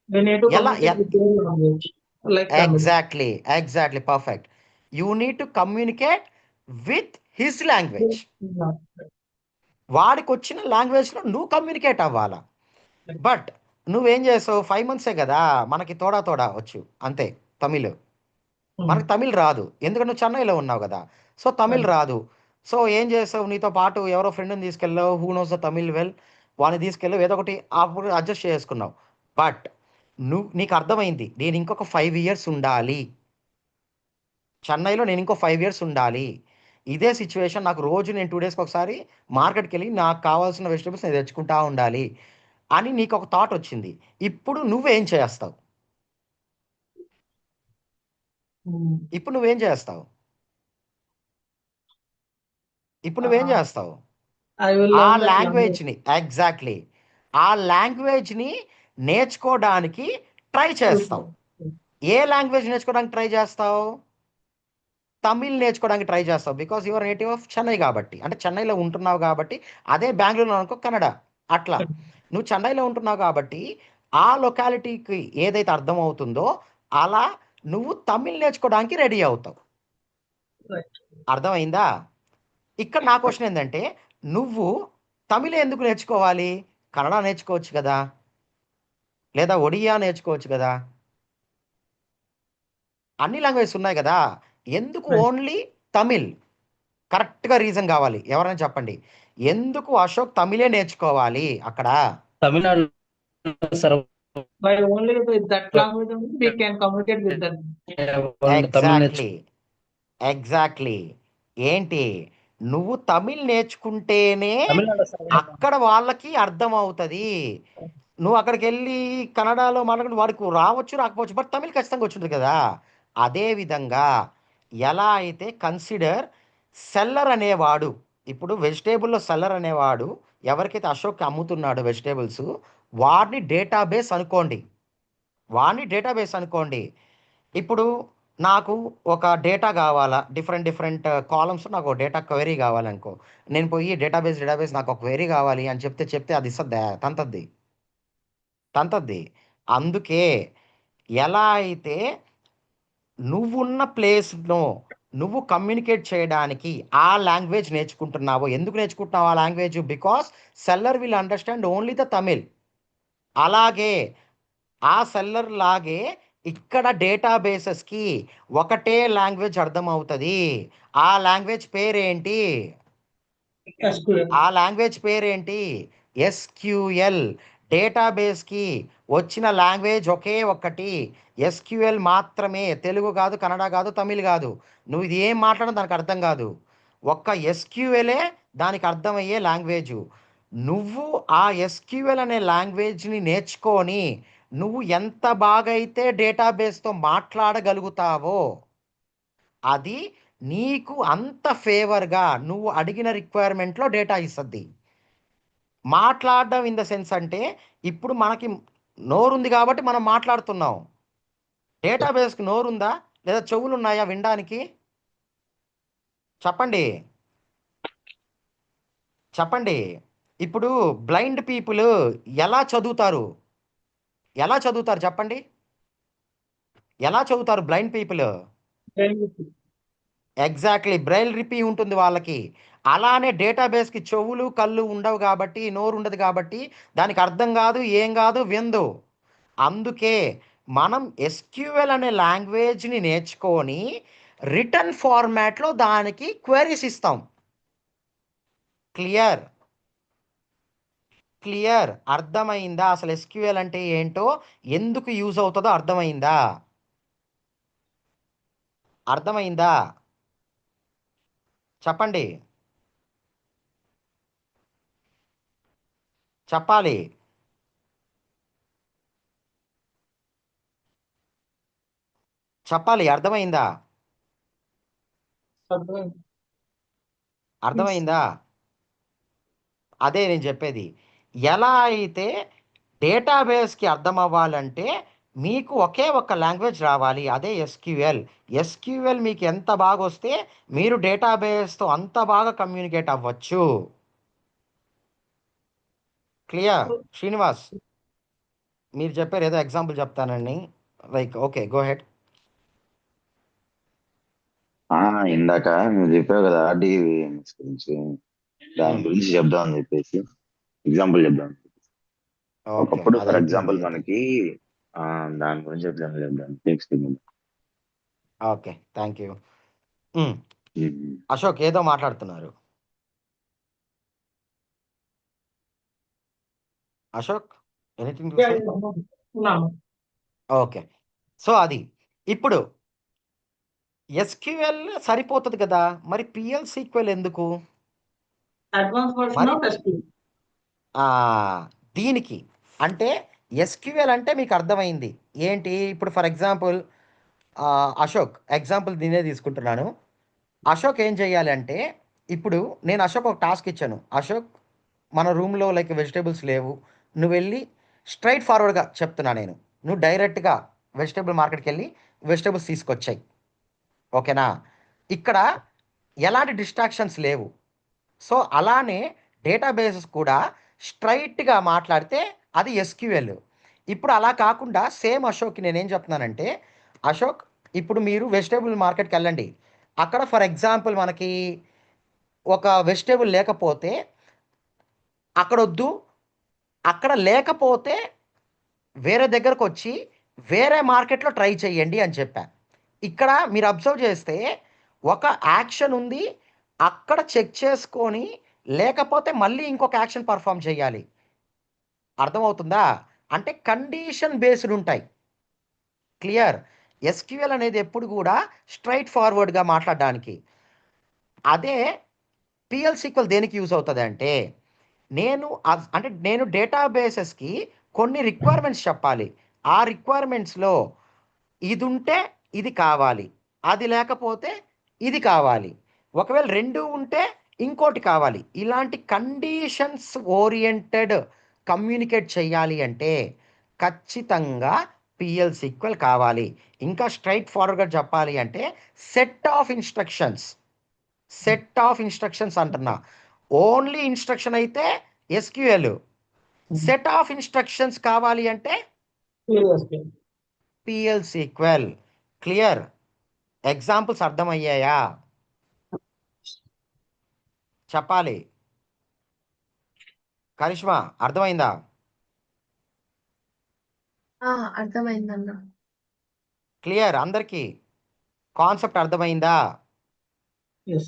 We need to ఎలా- communicate with their language. Like Tamil. Exactly perfect. You need to communicate with his language. Yeah. వాడికి వచ్చిన లాంగ్వేజ్లో నువ్వు కమ్యూనికేట్ అవ్వాలా. బట్ నువ్వేం చేసావు? 5 months కదా, మనకి తోడా వచ్చు అంతే. తమిళ్ మనకు తమిళ్ రాదు, ఎందుకంటే నువ్వు చెన్నైలో ఉన్నావు కదా, సో తమిళ్ రాదు. సో ఏం చేసావు? నీతో పాటు ఎవరో ఫ్రెండ్ని తీసుకెళ్ళావు, who knows the Tamil well, వాడిని తీసుకెళ్ళావు, ఏదో ఒకటి అప్పుడు అడ్జస్ట్ చేసుకున్నావు. బట్ నీకు అర్థమైంది నేను ఇంకొక 5 years ఉండాలి చెన్నైలో, నేను ఇంకో 5 years ఉండాలి. ఇదే సిచ్యువేషన్ నాకు రోజు నేను 2 daysకి ఒకసారి మార్కెట్కి వెళ్ళి నాకు కావాల్సిన వెజిటబుల్స్ నేను తెచ్చుకుంటా ఉండాలి అని నీకు ఒక థాట్ వచ్చింది. ఇప్పుడు నువ్వేం చేస్తావు? ఇప్పుడు నువ్వేం చేస్తావు? ఇప్పుడు నువ్వేం చేస్తావు? I will ఆ learn that language. లాంగ్వేజ్ని ఎగ్జాక్ట్లీ ఆ లాంగ్వేజ్ని నేర్చుకోవడానికి ట్రై చేస్తావు. ఏ లాంగ్వేజ్ నేర్చుకోవడానికి ట్రై చేస్తావు? తమిళ్ నేర్చుకోవడానికి ట్రై చేస్తావు. Because your native of Chennai కాబట్టి, అంటే చెన్నైలో ఉంటున్నావు కాబట్టి. అదే బెంగళూరులో అనుకో కన్నడ. అట్లా నువ్వు చెన్నైలో ఉంటున్నావు కాబట్టి ఆ లొకాలిటీకి ఏదైతే అర్థం అవుతుందో అలా నువ్వు తమిళ్ నేర్చుకోవడానికి రెడీ అవుతావు. Right. అర్థమైందా? ఇక్కడ నా క్వశ్చన్ ఏంటంటే, నువ్వు తమిళ్ ఎందుకు నేర్చుకోవాలి? కన్నడ నేర్చుకోవచ్చు కదా, లేదా ఒడియా నేర్చుకోవచ్చు కదా, అన్ని లాంగ్వేజెస్ ఉన్నాయి కదా, ఎందుకు Right. ఓన్లీ తమిళ్? కరెక్ట్గా రీజన్ కావాలి, ఎవరైనా చెప్పండి. ఎందుకు అశోక్ తమిళే నేర్చుకోవాలి అక్కడ? Tamil Nadu sir By only with that language only we can communicate with them. వాళ్ళు తమిళ ఎగ్జాక్ట్లీ ఎగ్జాక్ట్లీ ఏంటి, నువ్వు తమిళ్ నేర్చుకుంటేనే తమిళనాడు సార్ అక్కడ వాళ్ళకి అర్థం అవుతుంది. నువ్వు అక్కడికి వెళ్ళి కన్నడలో మాట్లాడుకుంటే వాడికి రావచ్చు రాకపోవచ్చు, బట్ తమిళ్ ఖచ్చితంగా వచ్చుంటుంది కదా. అదే విధంగా ఎలా అయితే కన్సిడర్ సెల్లర్ అనేవాడు, ఇప్పుడు వెజిటేబుల్లో సెల్లర్ అనేవాడు ఎవరికైతే అశోక్ అమ్ముతున్నాడో వెజిటేబుల్స్, వాడిని డేటాబేస్ అనుకోండి. ఇప్పుడు నాకు ఒక డేటా కావాలా, డిఫరెంట్ కాలమ్స్, నాకు ఒక డేటా క్వెరీ కావాలనుకో, నేను పోయి డేటాబేస్ నాకు ఒక క్వెరీ కావాలి అని చెప్తే అది ఇస్తుంది, తంతద్ది. అందుకే ఎలా అయితే నువ్వున్న ప్లేస్లో నువ్వు కమ్యూనికేట్ చేయడానికి ఆ లాంగ్వేజ్ నేర్చుకుంటున్నావో, ఎందుకు నేర్చుకుంటున్నావు ఆ language? Because seller will understand only the Tamil. అలాగే ఆ సెల్లర్ లాగే ఇక్కడ డేటాబేసెస్కి ఒకటే లాంగ్వేజ్ అర్థమవుతుంది. ఆ లాంగ్వేజ్ పేరేంటి? SQL. ఆ లాంగ్వేజ్ పేరేంటి? ఎస్క్యూఎల్. డేటాబేస్కి వచ్చిన లాంగ్వేజ్ ఒకే ఒక్కటి, ఎస్క్యూఎల్ మాత్రమే. తెలుగు కాదు, కన్నడ కాదు, తమిళ్ కాదు. నువ్వు ఇది ఏం మాట్లాడడం దానికి అర్థం కాదు. ఒక్క ఎస్క్యూఎలే దానికి అర్థమయ్యే లాంగ్వేజు. నువ్వు ఆ ఎస్క్యూఎల్ అనే లాంగ్వేజ్ని నేర్చుకొని నువ్వు ఎంత బాగా అయితే డేటాబేస్తో మాట్లాడగలుగుతావో అది నీకు అంత ఫేవర్గా నువ్వు అడిగిన రిక్వైర్మెంట్లో డేటా ఇస్తుంది. మాట్లాడడం ఇన్ ద సెన్స్ అంటే, ఇప్పుడు మనకి నోరుంది కాబట్టి మనం మాట్లాడుతున్నాం. డేటాబేస్కి నోరుందా లేదా చెవులు ఉన్నాయా వినడానికి? చెప్పండి. ఇప్పుడు బ్లైండ్ పీపుల్ ఎలా చదువుతారు చెప్పండి? ఎలా చదువుతారు బ్లైండ్ పీపుల్? ఎగ్జాక్ట్లీ, బ్రైల్ రిపీ ఉంటుంది వాళ్ళకి. అలానే డేటాబేస్కి చెవులు కళ్ళు ఉండవు కాబట్టి, నోరు ఉండదు కాబట్టి దానికి అర్థం కాదు, ఏం కాదు, విందు. అందుకే మనం ఎస్క్యూఎల్ అనే లాంగ్వేజ్ని నేర్చుకొని రిటర్న్ ఫార్మాట్లో దానికి క్వెరీస్ ఇస్తాం. క్లియర్ అర్థమైందా? అసలు ఎస్క్యూఎల్ అంటే ఏంటో, ఎందుకు యూజ్ అవుతుందో అర్థమైందా? చెప్పండి, చెప్పాలి. అర్థమైందా? అదే నేను చెప్పేది. ఎలా అయితే డేటాబేస్కి అర్థం అవ్వాలంటే మీకు ఒకే ఒక్క లాంగ్వేజ్ రావాలి, అదే ఎస్క్యూఎల్ మీకు ఎంత బాగా వస్తే మీరు డేటాబేస్తో అంత బాగా కమ్యూనికేట్ అవ్వచ్చు. క్లియర్? శ్రీనివాస్, మీరు చెప్పారు ఏదో ఎగ్జాంపుల్ చెప్తానండి, లైక్ ఓకే, గో హెడ్. ఇందాక నువ్వు చెప్పావు కదా ఆర్డీవీఎంఎస్ గురించి, దాని గురించి చెప్దాం అని చెప్పేసి ఎగ్జాంపుల్ చెప్దాం. ఒకప్పుడు ఫర్ ఎగ్జాంపుల్ మనకి దాని గురించి చెప్దాం. Okay, thank you. అశోక్ ఏదో మాట్లాడుతున్నారు. Ashok, anything to say? Okay, so అది ఇప్పుడు ఎస్క్యూఎల్ సరిపోతుంది కదా, మరి పిఎల్ సీక్వెల్ ఎందుకు? Advanced version of SQL. దీనికి అంటే ఎస్క్యూఎల్ అంటే మీకు అర్థమైంది ఏంటి? ఇప్పుడు ఫర్ ఎగ్జాంపుల్ అశోక్ ఎగ్జాంపుల్ నేనే తీసుకుంటున్నాను. అశోక్ ఏం చేయాలి అంటే, ఇప్పుడు నేను అశోక్ ఒక టాస్క్ ఇచ్చాను. అశోక్, మన రూమ్లో లైక్ వెజిటేబుల్స్ లేవు, నువ్వు వెళ్ళి స్ట్రైట్ ఫార్వర్డ్గా చెప్తున్నా నేను, నువ్వు డైరెక్ట్గా వెజిటేబుల్ మార్కెట్కి వెళ్ళి వెజిటేబుల్స్ తీసుకొచ్చాయి. ఓకేనా? ఇక్కడ ఎలాంటి డిస్ట్రాక్షన్స్ లేవు. సో అలానే డేటాబేసెస్ కూడా స్ట్రైట్గా మాట్లాడితే అది ఎస్క్యూఎల్. ఇప్పుడు అలా కాకుండా సేమ్ అశోక్కి నేనేం చెప్తున్నానంటే, అశోక్ ఇప్పుడు మీరు వెజిటేబుల్ మార్కెట్కి వెళ్ళండి. అక్కడ ఫర్ ఎగ్జాంపుల్ మనకి ఒక వెజిటేబుల్ లేకపోతే అక్కడ వద్దు, అక్కడ లేకపోతే వేరే దగ్గరకు వచ్చి వేరే మార్కెట్లో ట్రై చేయండి అని చెప్పా. ఇక్కడ మీరు అబ్జర్వ్ చేస్తే ఒక యాక్షన్ ఉంది, అక్కడ చెక్ చేసుకొని లేకపోతే మళ్ళీ ఇంకొక యాక్షన్ పర్ఫామ్ చేయాలి. అర్థమవుతుందా? అంటే కండిషన్ బేస్డ్ ఉంటాయి. క్లియర్? ఎస్క్యూఎల్ అనేది ఎప్పుడు కూడా స్ట్రైట్ ఫార్వర్డ్గా మాట్లాడడానికి. అదే పిఎల్ సీక్వెల్ దేనికి యూజ్ అవుతుంది అంటే, నేను డేటాబేసెస్కి కొన్ని రిక్వైర్మెంట్స్ చెప్పాలి. ఆ రిక్వైర్మెంట్స్లో ఇది ఉంటే ఇది కావాలి, అది లేకపోతే ఇది కావాలి, ఒకవేళ రెండు ఉంటే ఇంకోటి కావాలి. ఇలాంటి కండిషన్స్ ఓరియంటెడ్ కమ్యూనికేట్ చేయాలి అంటే ఖచ్చితంగా పిఎల్ సీక్వెల్ కావాలి. ఇంకా స్ట్రైట్ ఫార్వర్డ్గా చెప్పాలి అంటే సెట్ ఆఫ్ ఇన్స్ట్రక్షన్స్ అంటున్నా. ఓన్లీ ఇన్స్ట్రక్షన్ అయితే ఎస్క్యూఎల్, సెట్ ఆఫ్ ఇన్స్ట్రక్షన్స్ కావాలి అంటే PLSQL. PL SQL. Clear? Examples అర్థమయ్యాయా? చెప్పాలి. కరిష్మా అర్థమైందా? అర్థమైందన్న. క్లియర్? అందరికీ కాన్సెప్ట్ అర్థమైందా? Yes.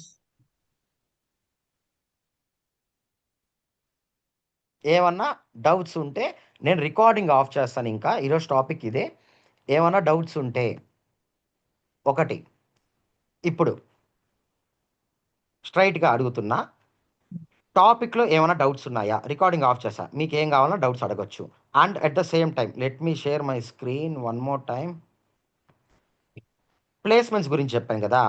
ఏమన్నా డౌట్స్ ఉంటే నేను రికార్డింగ్ ఆఫ్ చేస్తాను. ఇంకా ఈరోజు టాపిక్ ఇదే. ఏమన్నా డౌట్స్ ఉంటే ఒకటి ఇప్పుడు స్ట్రైట్గా అడుగుతున్నా, టాపిక్లో ఏమైనా డౌట్స్ ఉన్నాయా? రికార్డింగ్ ఆఫ్ చేస్తా, మీకు ఏం కావాలన్నా డౌట్స్ అడగచ్చు. And at the same time let me share my screen one more time. Placements గురించి చెప్పాను కదా,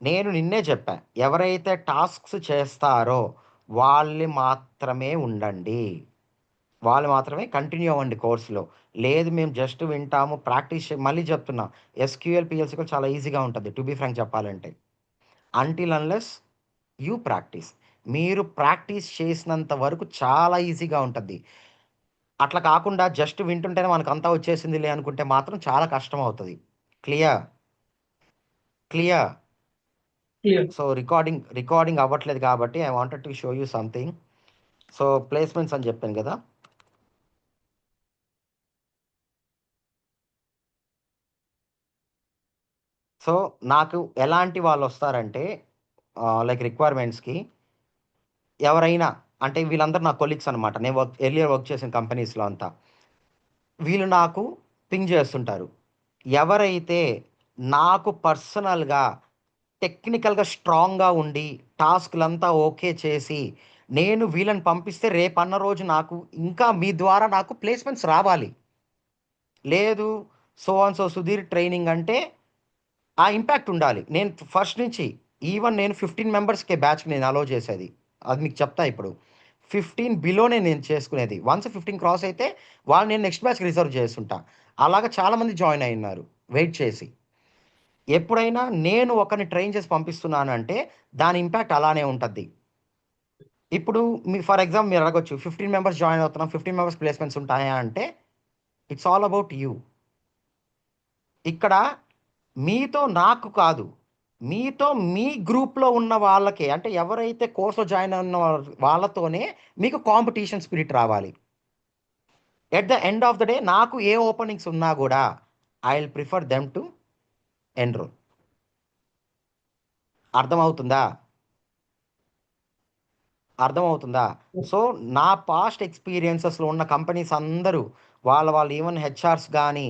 నేను నిన్నే చెప్పా, ఎవరైతే టాస్క్స్ చేస్తారో వాళ్ళు మాత్రమే ఉండండి, వాళ్ళు మాత్రమే కంటిన్యూ అవ్వండి కోర్సులో. లేదు మేము జస్ట్ వింటాము ప్రాక్టీస్ మళ్ళీ చెప్తున్నా, ఎస్క్యూఎల్ పిఎల్సీ చాలా ఈజీగా ఉంటుంది టు బీ ఫ్రాంక్ చెప్పాలంటే. అంటిల్ అన్లెస్ యూ ప్రాక్టీస్, మీరు ప్రాక్టీస్ చేసినంత వరకు చాలా ఈజీగా ఉంటుంది. అట్లా కాకుండా జస్ట్ వింటుంటేనే మనకు అంతా వచ్చేసిందిలే అనుకుంటే మాత్రం చాలా కష్టం అవుతుంది. Clear? Clear? Clear. So recording అవ్వట్లేదు కాబట్టి I wanted to show you something. So placements అని చెప్పాను కదా, సో నాకు ఎలాంటి వాళ్ళు వస్తారంటే లైక్ రిక్వైర్మెంట్స్కి ఎవరైనా, అంటే వీళ్ళందరూ నా కొలీగ్స్ అనమాట, నేను ఎర్లియర్ వర్క్ చేసిన కంపెనీస్లో అంతా. వీళ్ళు నాకు పింగ్ చేస్తుంటారు. ఎవరైతే నాకు పర్సనల్గా టెక్నికల్గా స్ట్రాంగ్గా ఉండి టాస్క్లంతా ఓకే చేసి నేను వీళ్ళని పంపిస్తే రేపన్న రోజు నాకు ఇంకా మీ ద్వారా నాకు ప్లేస్మెంట్స్ రావాలి. లేదు so and so Sudheer training అంటే ఆ ఇంపాక్ట్ ఉండాలి. నేను ఫస్ట్ నుంచి ఈవెన్ నేను 15 మెంబర్స్కే బ్యాచ్ నేను అలో చేసేది, అది మీకు చెప్తా. ఇప్పుడు 15 బిలోనే నేను చేసుకునేది. వన్స్ 15 క్రాస్ అయితే వాళ్ళు నేను నెక్స్ట్ బ్యాచ్కి రిజర్వ్ చేస్తుంటా. అలాగా చాలామంది జాయిన్ అయినారు వెయిట్ చేసి. ఎప్పుడైనా నేను ఒకరిని ట్రైన్ చేసి పంపిస్తున్నాను అంటే దాని ఇంపాక్ట్ అలానే ఉంటుంది. ఇప్పుడు మీ ఫర్ ఎగ్జాంపుల్ మీరు అడగొచ్చు 15 మెంబర్స్ జాయిన్ అవుతున్నాం, 15 మెంబర్స్ ప్లేస్మెంట్స్ ఉంటాయా అంటే ఇట్స్ ఆల్ అబౌట్ యూ. ఇక్కడ మీతో నాకు కాదు, మీతో మీ గ్రూప్లో ఉన్న వాళ్ళకే, అంటే ఎవరైతే కోర్సులో జాయిన్ అయిన వాళ్ళతోనే మీకు కాంపిటీషన్ స్పిరిట్ రావాలి. At the end of the day నాకు ఏ ఓపెనింగ్స్ ఉన్నా కూడా I will prefer them to enrol. అర్థమవుతుందా? అర్థమవుతుందా? సో నా పాస్ట్ ఎక్స్పీరియన్సెస్లో ఉన్న కంపెనీస్ అందరూ వాళ్ళు ఈవెన్ హెచ్ఆర్స్ కానీ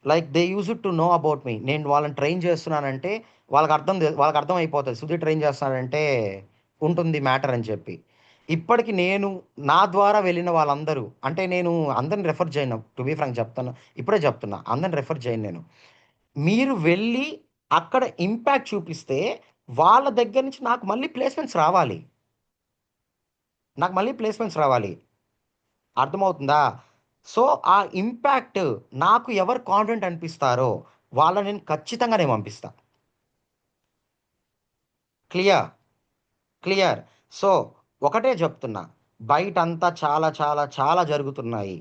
like they use to know about me. నేను వాళ్ళని ట్రైన్ చేస్తున్నానంటే వాళ్ళకి అర్థం అయిపోతుంది సుధీర్ ట్రైన్ చేస్తున్నానంటే ఉంటుంది మ్యాటర్ అని చెప్పి. ఇప్పటికి నేను నా ద్వారా వెళ్ళిన వాళ్ళందరూ, అంటే నేను అందరిని రెఫర్ చేయను టు బీ ఫ్రాంక్ చెప్తాను, ఇప్పుడే చెప్తున్నా, అందరిని రెఫర్ చేయను. మీరు వెళ్ళి అక్కడ ఇంపాక్ట్ చూపిస్తే వాళ్ళ దగ్గర నుంచి నాకు మళ్ళీ ప్లేస్మెంట్స్ రావాలి. అర్థమవుతుందా? సో ఆ ఇంపాక్ట్ నాకు ఎవరు కాన్ఫిడెంట్ అనిపిస్తారో వాళ్ళని నేను ఖచ్చితంగా నేను పంపిస్తా. క్లియర్. సో ఒకటే చెప్తున్నా, బయట అంతా చాలా చాలా చాలా జరుగుతున్నాయి.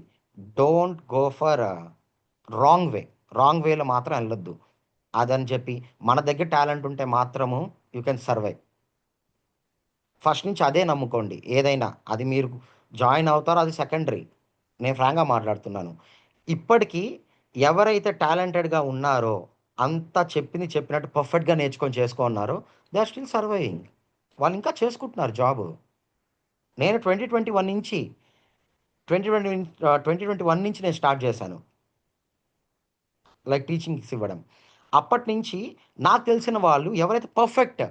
డోంట్ గో ఫర్ రాంగ్ వేలో మాత్రం వెళ్ళొద్దు. అదని చెప్పి మన దగ్గర టాలెంట్ ఉంటే మాత్రము యూ కెన్ సర్వైవ్. ఫస్ట్ నుంచి అదే నమ్ముకోండి. ఏదైనా అది మీరు జాయిన్ అవుతారో అది సెకండరీ. నేను ఫ్రాంక్గా మాట్లాడుతున్నాను. ఇప్పటికీ ఎవరైతే టాలెంటెడ్గా ఉన్నారో అంతా చెప్పినట్టు పర్ఫెక్ట్గా నేర్చుకొని చేసుకున్నారో దే ఆర్ స్టిల్ సర్వైవింగ్. వాళ్ళు ఇంకా చేసుకుంటున్నారు జాబ్. నేను 2021 నుంచి 2021 నుంచి నేను స్టార్ట్ చేశాను లైక్ టీచింగ్స్ ఇవ్వడం. అప్పటి నుంచి నాకు తెలిసిన వాళ్ళు ఎవరైతే పర్ఫెక్ట్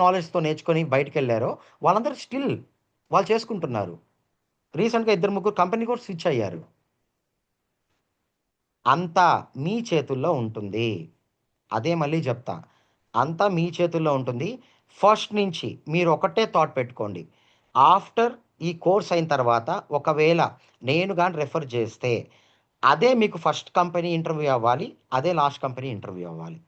నాలెడ్జ్తో నేర్చుకొని బయటకు వెళ్ళారో వాళ్ళందరూ స్టిల్ వాళ్ళు చేసుకుంటున్నారు. రీసెంట్గా 2-3 కంపెనీ కూడా స్విచ్ అయ్యారు. అంతా మీ చేతుల్లో ఉంటుంది. అదే మళ్ళీ చెప్తా, అంతా మీ చేతుల్లో ఉంటుంది. ఫస్ట్ నుంచి మీరు ఒకటే థాట్ పెట్టుకోండి, ఆఫ్టర్ ఈ కోర్స్ అయిన తర్వాత ఒకవేళ నేను కానీ రెఫర్ చేస్తే అదే మీకు ఫస్ట్ కంపెనీ ఇంటర్వ్యూ అవ్వాలి, అదే లాస్ట్ కంపెనీ ఇంటర్వ్యూ అవ్వాలి.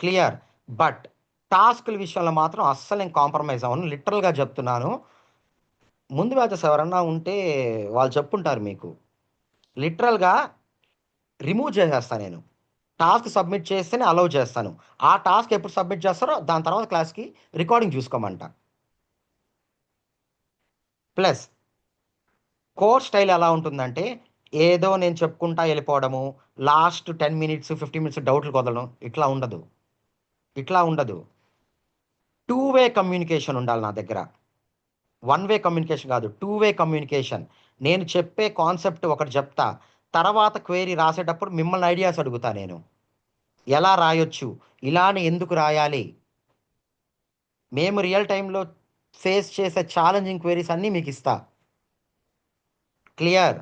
క్లియర్. బట్ టాస్క్ల విషయంలో మాత్రం అస్సలు నేను కాంప్రమైజ్ అవ్వను. లిటరల్గా చెప్తున్నాను. ముందు బ్యాచెస్ ఎవరన్నా ఉంటే వాళ్ళు చెప్పుంటారు మీకు. లిటరల్గా రిమూవ్ చేసేస్తాను నేను. టాస్క్ సబ్మిట్ చేస్తేనే అలౌ చేస్తాను. ఆ టాస్క్ ఎప్పుడు సబ్మిట్ చేస్తారో దాని తర్వాత క్లాస్కి రికార్డింగ్ చూసుకోమంట. ప్లస్ కోర్స్ స్టైల్ ఎలా ఉంటుందంటే ఏదో నేను చెప్పుకుంటా వెళ్ళిపోవడము, లాస్ట్ 10 minutes 15 minutes డౌట్లు వదలడం, ఇట్లా ఉండదు. 2-way కమ్యూనికేషన్ ఉండాలి నా దగ్గర. 1-way కమ్యూనికేషన్ కాదు, 2-way కమ్యూనికేషన్. నేను చెప్పే కాన్సెప్ట్ ఒకటి చెప్తా, తర్వాత క్వేరీ రాసేటప్పుడు మిమ్మల్ని ఐడియాస్ అడుగుతా. నేను ఎలా రాయొచ్చు, ఇలానే ఎందుకు రాయాలి, మేము రియల్ టైంలో ఫేస్ చేసే ఛాలెంజింగ్ క్వేరీస్ అన్నీ మీకు ఇస్తా. క్లియర్.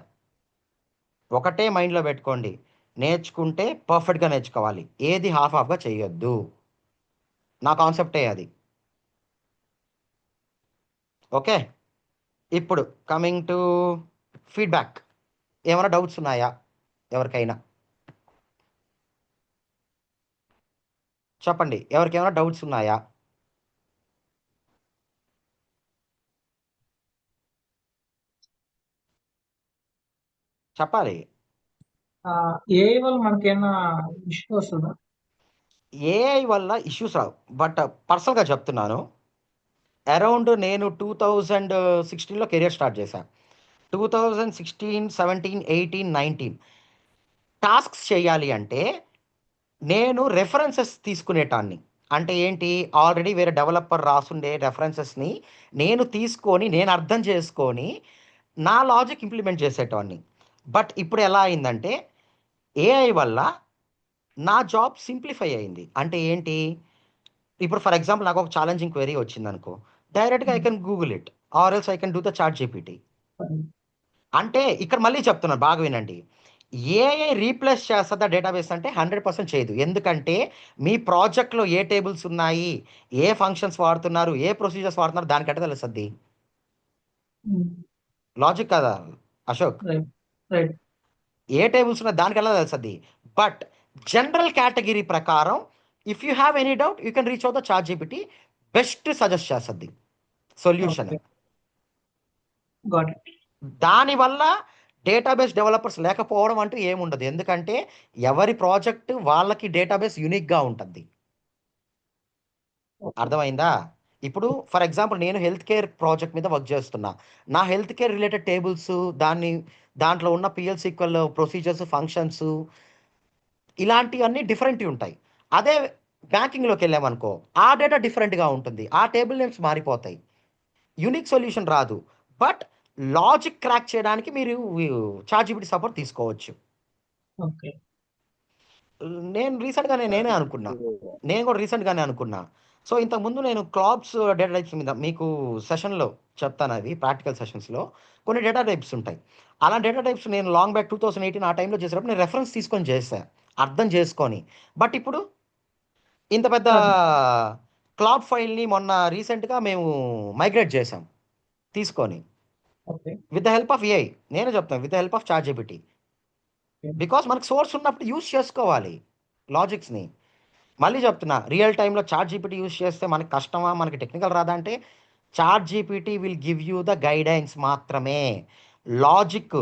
ఒకటే మైండ్లో పెట్టుకోండి, నేర్చుకుంటే పర్ఫెక్ట్గా నేర్చుకోవాలి, ఏది హాఫ్గా చేయొద్దు. నా కాన్సెప్టే అది. ఓకే, ఇప్పుడు కమింగ్ టు ఫీడ్బ్యాక్. ఏమైనా డౌట్స్ ఉన్నాయా ఎవరికైనా? చెప్పండి, ఎవరికైనా డౌట్స్ ఉన్నాయా? చెప్పాలి. ఏఐ వల్ల మనకేమైనా ఇష్యూ వస్తుందా? ఏఐ వల్ల ఇష్యూస్ రావు, బట్ పర్సనల్గా చెప్తున్నాను. అరౌండ్ నేను 2016లో కెరియర్ స్టార్ట్ చేశాను. 2016, 17, 18, 19 టాస్క్స్ చేయాలి అంటే నేను రెఫరెన్సెస్ తీసుకునేటాన్ని. అంటే ఏంటి, ఆల్రెడీ వేరే డెవలపర్ రాసుండే రెఫరెన్సెస్ని నేను తీసుకొని నేను అర్థం చేసుకొని నా లాజిక్ ఇంప్లిమెంట్ చేసేటవాడిని. బట్ ఇప్పుడు ఎలా అయిందంటే ఏఐ వల్ల నా జాబ్ సింప్లిఫై అయింది. అంటే ఏంటి, ఇప్పుడు ఫర్ ఎగ్జాంపుల్ నాకు ఒక ఛాలెంజింగ్ క్వెరీ వచ్చింది అనుకో, డైరెక్ట్గా I can Google it or else I can do the chat GPT. అంటే ఇక్కడ మళ్ళీ చెప్తున్నాను, బాగా వినండి. ఏఐ రీప్లేస్ చేస్తుందా డేటాబేస్ అంటే 100% చేయదు. ఎందుకంటే మీ ప్రాజెక్ట్లో ఏ టేబుల్స్ ఉన్నాయి, ఏ ఫంక్షన్స్ వాడుతున్నారు, ఏ ప్రొసీజర్స్ వాడుతున్నారు దానికంటే తెలుస్తుంది. లాజిక్ కదా అశోక్? రైట్. ఏ టేబుల్స్ ఉన్నాయి దానికల్లా తెలుస్తుంది. బట్ జనరల్ కేటగిరీ ప్రకారం if you have any doubt you can reach out the chat GPT, best suggest చేస్తుంది సొల్యూషన్. దానివల్ల డేటాబేస్ డెవలపర్స్ లేకపోవడం అంటూ ఏముండదు. ఎందుకంటే ఎవరి ప్రాజెక్ట్ వాళ్ళకి డేటాబేస్ యూనిక్గా ఉంటుంది. అర్థమైందా? ఇప్పుడు ఫర్ ఎగ్జాంపుల్ నేను హెల్త్ కేర్ ప్రాజెక్ట్ మీద వర్క్ చేస్తున్నా. నా హెల్త్ కేర్ రిలేటెడ్ టేబుల్స్, దాంట్లో ఉన్న పిఎల్సీక్వల్ ప్రొసీజర్స్, ఫంక్షన్స్, ఇలాంటివన్నీ డిఫరెంట్వి ఉంటాయి. అదే బ్యాంకింగ్లోకి వెళ్ళామనుకో ఆ డేటా డిఫరెంట్గా ఉంటుంది, ఆ టేబుల్ నేమ్స్ మారిపోతాయి, యూనిక్ సొల్యూషన్ రాదు. బట్ లాజిక్ క్రాక్ చేయడానికి మీరు చాట్ జీపీటీ సపోర్ట్ తీసుకోవచ్చు. నేను కూడా రీసెంట్గానే అనుకున్నా సో ఇంతకుముందు నేను క్లాబ్స్ డేటా టైప్స్ మీద మీకు సెషన్లో చెప్తాను, అవి ప్రాక్టికల్ సెషన్స్లో కొన్ని డేటా టైప్స్ ఉంటాయి. అలా డేటా టైప్స్ నేను లాంగ్ బ్యాక్ 2018 ఆ టైంలో చేసేటప్పుడు నేను రెఫరెన్స్ తీసుకొని చేశాను, అర్థం చేసుకొని. బట్ ఇప్పుడు ఇంత పెద్ద క్లాబ్ ఫైల్ని మొన్న రీసెంట్గా మేము మైగ్రేట్ చేసాం తీసుకొని, okay. With the help of AI. నేనే చెప్తాను, with the help of ChatGPT. Because మనకు సోర్స్ ఉన్నప్పుడు యూస్ చేసుకోవాలి లాజిక్స్ని. మళ్ళీ చెప్తున్నా, రియల్ టైంలో ChatGPT యూస్ చేస్తే మనకి కష్టమా, మనకి టెక్నికల్ రాదా అంటే ChatGPT will give you the guidance మాత్రమే. లాజిక్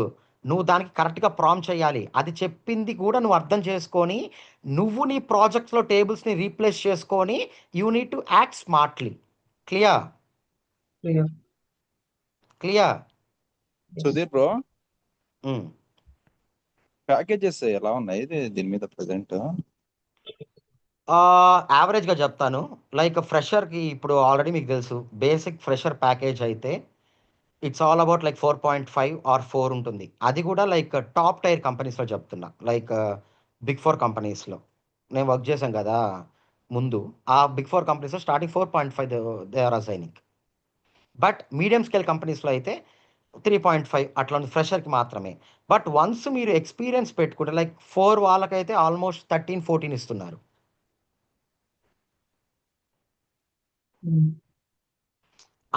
నువ్వు దానికి కరెక్ట్గా ప్రాంప్ట్ చేయాలి, అది చెప్పింది కూడా నువ్వు అర్థం చేసుకొని నువ్వు నీ ప్రాజెక్ట్స్లో టేబుల్స్ని రీప్లేస్ చేసుకొని you need to act smartly. Clear? Clear. Clear? Sudheer bro, packages ఎలా ఉన్నాయి దీని మీద ప్రెసెంట్? యావరేజ్గా చెప్తాను. లైక్ ఫ్రెషర్కి ఇప్పుడు ఆల్రెడీ మీకు తెలుసు, బేసిక్ ఫ్రెషర్ ప్యాకేజ్ అయితే it's all about like 4.5 or 4 ఉంటుంది. అది కూడా లైక్ టాప్ టైర్ కంపెనీస్లో చెప్తున్నా, లైక్ బిగ్ 4 కంపెనీస్లో నేను వర్క్ చేశాను కదా ముందు. ఆ బిగ్ 4 కంపెనీస్లో starting 4.5 they are assigning. But medium scale కంపెనీస్లో అయితే 3.5 అట్లా ఉంది ఫ్రెషర్కి మాత్రమే. బట్ వన్స్ మీరు ఎక్స్పీరియన్స్ పెట్టుకుంటే లైక్ 4 వాళ్ళకైతే ఆల్మోస్ట్ 13-14 ఇస్తున్నారు.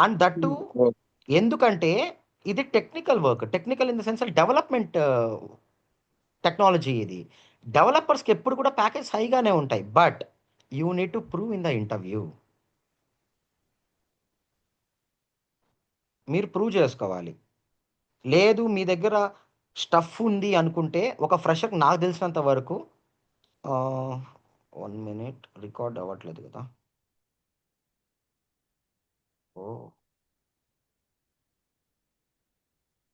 అండ్ దట్ టు ఎందుకంటే ఇది technical work, technical in the sense development technology. ఇది డెవలపర్స్కి ఎప్పుడు కూడా ప్యాకేజ్ హైగానే ఉంటాయి, but you need to prove in the interview. మీరు ప్రూవ్ చేసుకోవాలి. లేదు మీ దగ్గర స్టఫ్ ఉంది అనుకుంటే, ఒక ఫ్రెషర్ నాకు తెలిసినంత వరకు 1 minute రికార్డ్ అవ్వట్లేదు కదా. ఓ